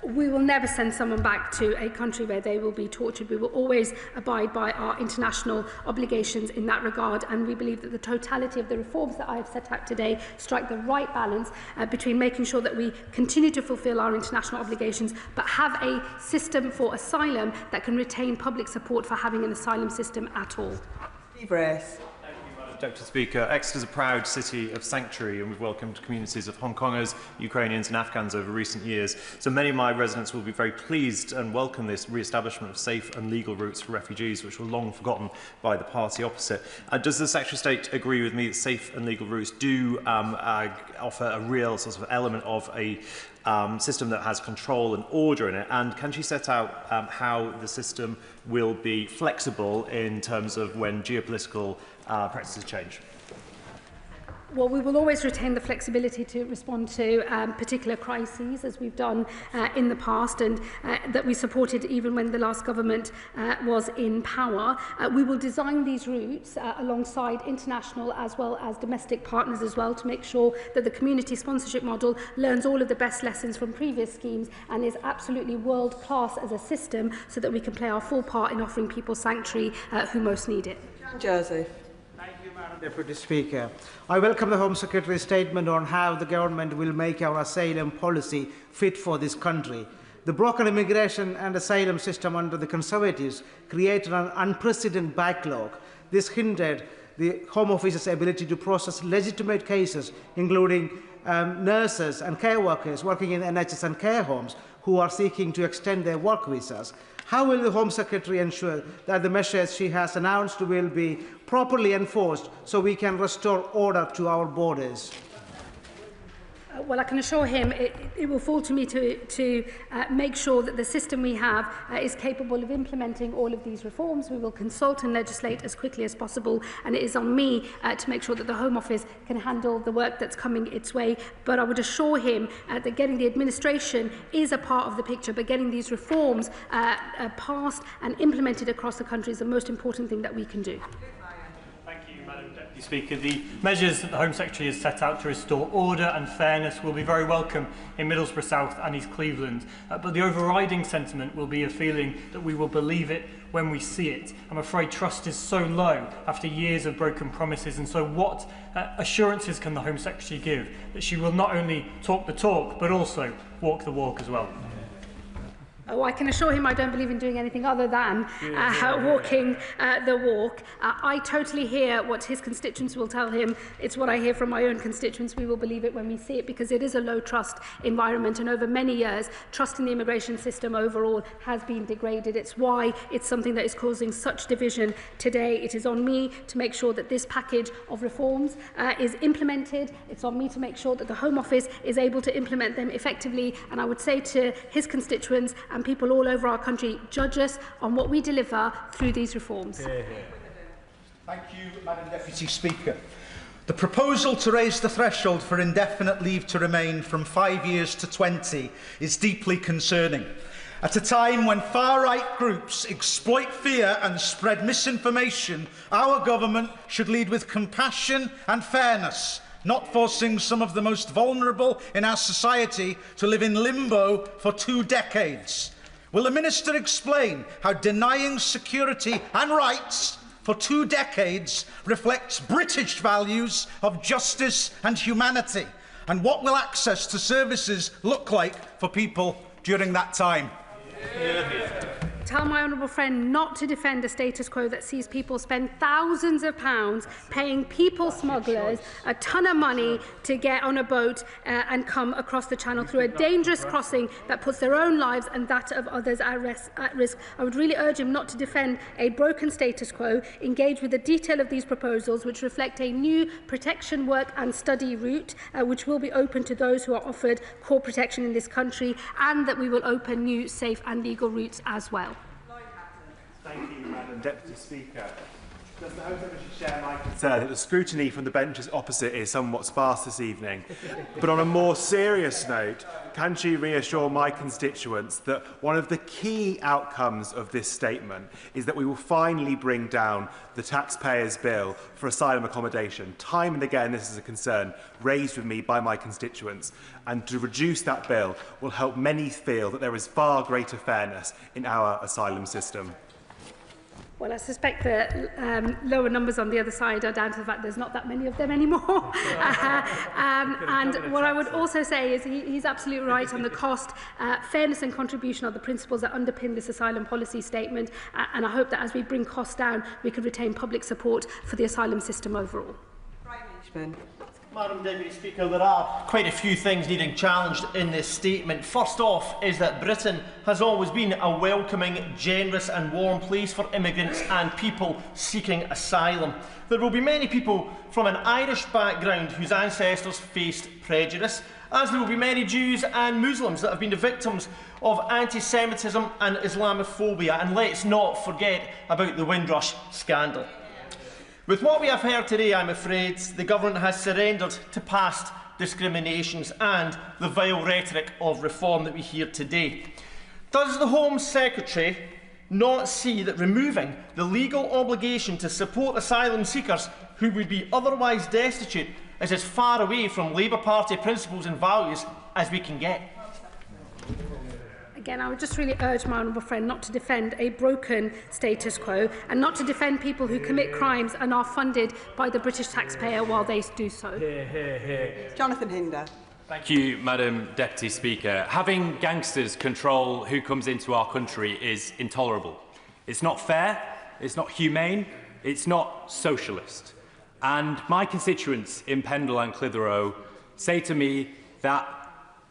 Speaker 1: We will never send someone back to a country where they will be tortured. We will always abide by our international obligations in that regard, and we believe that the totality of the reforms that I have set out today strike the right balance between making sure that we continue to fulfil our international obligations but have a system for asylum that can retain public support for having an asylum system at all.
Speaker 9: Steve Race.
Speaker 11: Deputy Speaker, Exeter is a proud city of sanctuary, and we've welcomed communities of Hong Kongers, Ukrainians and Afghans over recent years. So many of my residents will be very pleased and welcome this re-establishment of safe and legal routes for refugees, which were long forgotten by the party opposite. Does the Secretary of State agree with me that safe and legal routes do offer a real sort of element of a system that has control and order in it, and can she set out how the system will be flexible in terms of when geopolitical practices change?
Speaker 1: Well, we will always retain the flexibility to respond to particular crises, as we've done in the past, and that we supported even when the last government was in power. We will design these routes alongside international as well as domestic partners as well, to make sure that the community sponsorship model learns all of the best lessons from previous schemes and is absolutely world-class as a system, so that we can play our full part in offering people sanctuary who most need it.
Speaker 9: Joseph.
Speaker 12: Deputy Speaker, I welcome the Home Secretary's statement on how the government will make our asylum policy fit for this country. The broken immigration and asylum system under the Conservatives created an unprecedented backlog. This hindered the Home Office's ability to process legitimate cases, including nurses and care workers working in NHS and care homes who are seeking to extend their work visas. How will the Home Secretary ensure that the measures she has announced will be properly enforced so we can restore order to our borders?
Speaker 1: Well, I can assure him it will fall to me to make sure that the system we have is capable of implementing all of these reforms. We will consult and legislate as quickly as possible, and it is on me to make sure that the Home Office can handle the work that's coming its way. But I would assure him that getting the administration is a part of the picture, but getting these reforms passed and implemented across the country is the most important thing that we can do.
Speaker 24: Speaker, the measures that the Home Secretary has set out to restore order and fairness will be very welcome in Middlesbrough South and East Cleveland, but the overriding sentiment will be a feeling that we will believe it when we see it. I'm afraid trust is so low after years of broken promises, and so what assurances can the Home Secretary give that she will not only talk the talk but also walk the walk as well?
Speaker 1: Oh, I can assure him I don't believe in doing anything other than walking the walk. I totally hear what his constituents will tell him. It's what I hear from my own constituents. We will believe it when we see it, because it is a low-trust environment, and over many years, trust in the immigration system overall has been degraded. It's why it's something that is causing such division today. It is on me to make sure that this package of reforms is implemented. It's on me to make sure that the Home Office is able to implement them effectively, and I would say to his constituents and people all over our country, judge us on what we deliver through these reforms.
Speaker 26: Thank you, Madam Deputy Speaker. The proposal to raise the threshold for indefinite leave to remain from 5 years to 20 is deeply concerning. At a time when far-right groups exploit fear and spread misinformation, our government should lead with compassion and fairness, not forcing some of the most vulnerable in our society to live in limbo for 2 decades. Will the Minister explain how denying security and rights for 2 decades reflects British values of justice and humanity? And what will access to services look like for people during that time?
Speaker 1: Tell my honourable friend not to defend a status quo that sees people spend thousands of pounds paying people smugglers a ton of money to get on a boat and come across the channel through a dangerous crossing that puts their own lives and that of others at risk. I would really urge him not to defend a broken status quo, engage with the detail of these proposals, which reflect a new protection work and study route, which will be open to those who are offered core protection in this country, and that we will open new safe and legal routes as well.
Speaker 3: Thank you, Madam Deputy Speaker. Does the Home Secretary share my concern that the scrutiny from the benches opposite is somewhat sparse this evening? But on a more serious note, can she reassure my constituents that one of the key outcomes of this statement is that we will finally bring down the taxpayers' bill for asylum accommodation? Time and again, this is a concern raised with me by my constituents, and to reduce that bill will help many feel that there is far greater fairness in our asylum system.
Speaker 1: Well, I suspect the lower numbers on the other side are down to the fact there's not that many of them anymore. And what I would also say is he's absolutely right on the cost. Fairness and contribution are the principles that underpin this asylum policy statement. And I hope that as we bring costs down, we can retain public support for the asylum system overall.
Speaker 5: Madam Deputy Speaker, there are quite a few things needing challenged in this statement. First off is that Britain has always been a welcoming, generous and warm place for immigrants and people seeking asylum. There will be many people from an Irish background whose ancestors faced prejudice, as there will be many Jews and Muslims that have been the victims of anti-Semitism and Islamophobia. And let's not forget about the Windrush scandal. With what we have heard today, I'm afraid the government has surrendered to past discriminations and the vile rhetoric of reform that we hear today. Does the Home Secretary not see that removing the legal obligation to support asylum seekers who would be otherwise destitute is as far away from Labour Party principles and values as we can get?
Speaker 1: Again, I would just really urge my honourable friend not to defend a broken status quo and not to defend people who commit crimes and are funded by the British taxpayer while they do so.
Speaker 6: Jonathan Hinder.
Speaker 15: Thank you, Madam Deputy Speaker. Having gangsters control who comes into our country is intolerable. It's not fair, it's not humane, it's not socialist. And my constituents in Pendle and Clitheroe say to me that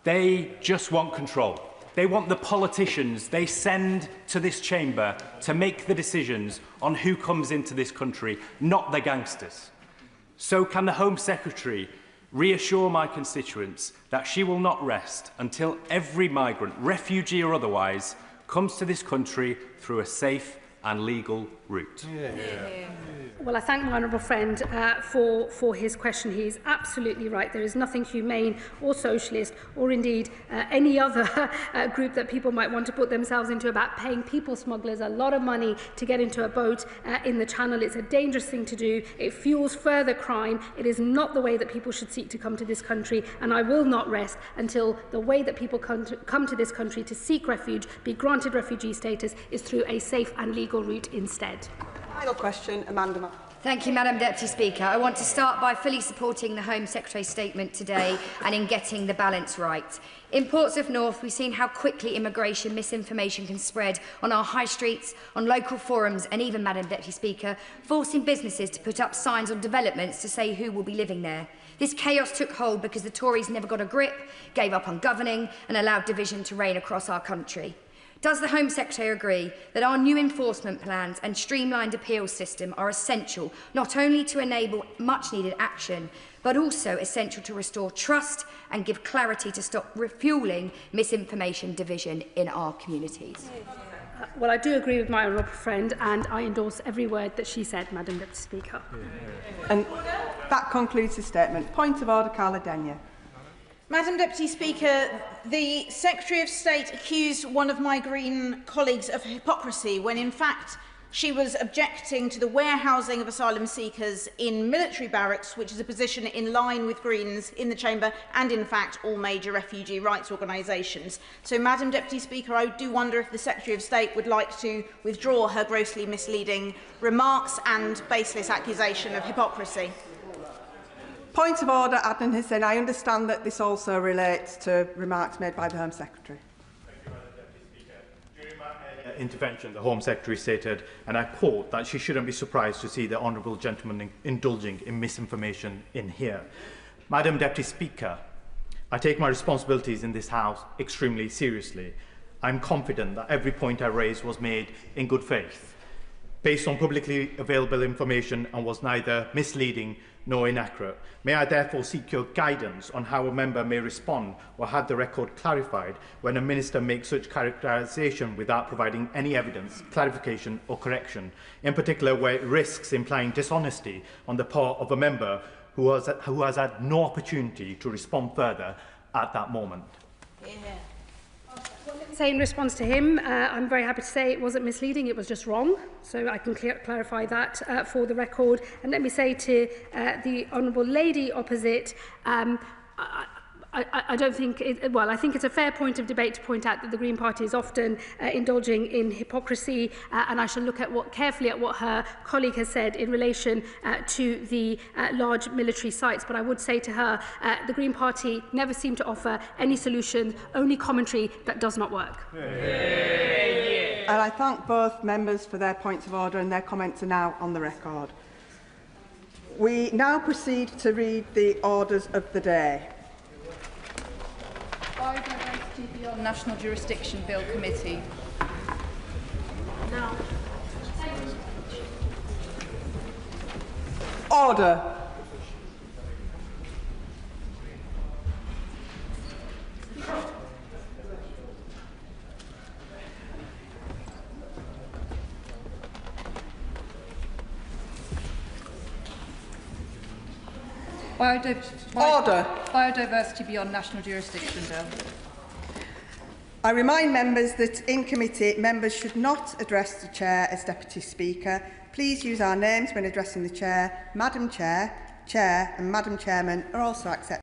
Speaker 15: they just want control. They want the politicians they send to this chamber to make the decisions on who comes into this country, not the gangsters. So can the Home Secretary reassure my constituents that she will not rest until every migrant, refugee or otherwise, comes to this country through a safe and legal route?
Speaker 1: Well, I thank my honourable friend for his question. He is absolutely right. There is nothing humane or socialist or indeed any other group that people might want to put themselves into about paying people smugglers a lot of money to get into a boat in the Channel. It's a dangerous thing to do. It fuels further crime. It is not the way that people should seek to come to this country, and I will not rest until the way that people come to this country to seek refuge, be granted refugee status, is through a safe and legal route instead.
Speaker 6: Final question, Amanda.
Speaker 17: Thank you, Madam Deputy Speaker. I want to start by fully supporting the Home Secretary's statement today and in getting the balance right. In Ports of North, we've seen how quickly immigration misinformation can spread on our high streets, on local forums and even, Madam Deputy Speaker, forcing businesses to put up signs on developments to say who will be living there. This chaos took hold because the Tories never got a grip, gave up on governing and allowed division to reign across our country. Does the Home Secretary agree that our new enforcement plans and streamlined appeals system are essential not only to enable much-needed action, but also essential to restore trust and give clarity to stop refuelling misinformation division in our communities?
Speaker 1: Well, I do agree with my honourable friend, and I endorse every word that she said, Madam Deputy Speaker.
Speaker 6: And that concludes the statement. Point of order, Carla Denyer.
Speaker 18: Madam Deputy Speaker, the Secretary of State accused one of my Green colleagues of hypocrisy when in fact She was objecting to the warehousing of asylum seekers in military barracks, which is a position in line with Greens in the Chamber and, in fact, all major refugee rights organisations. So, Madam Deputy Speaker, I do wonder if the Secretary of State would like to withdraw her grossly misleading remarks and baseless accusation of hypocrisy.
Speaker 6: Point of order, Adnan Hussain. I understand that this also relates to remarks made by the Home Secretary.
Speaker 4: Intervention, the Home Secretary stated, and I quote, that she shouldn't be surprised to see the honourable gentleman indulging in misinformation in here. Madam Deputy Speaker, I take my responsibilities in this House extremely seriously. I'm confident that every point I raised was made in good faith, based on publicly available information, and was neither misleading nor inaccurate. May I therefore seek your guidance on how a member may respond or have the record clarified when a minister makes such characterisation without providing any evidence, clarification or correction, in particular where it risks implying dishonesty on the part of a member who has had no opportunity to respond further at that moment.
Speaker 1: Say in response to him, I'm very happy to say it wasn't misleading, it was just wrong. So I can clarify that for the record. And let me say to the Honourable Lady opposite, I don't think, I think it's a fair point of debate to point out that the Green Party is often indulging in hypocrisy, and I shall look at carefully at what her colleague has said in relation to the large military sites. But I would say to her, the Green Party never seem to offer any solutions, only commentary that does not work.
Speaker 6: And I thank both members for their points of order, and their comments are now on the record. We now proceed to read the orders of the day.
Speaker 7: Biodiversity Beyond National Jurisdiction Bill Committee.
Speaker 6: No. Order. Order.
Speaker 7: Biodiversity Beyond National Jurisdiction Bill.
Speaker 6: I remind members that in committee, members should not address the Chair as Deputy Speaker. Please use our names when addressing the Chair. Madam Chair, Chair and Madam Chairman are also accepted.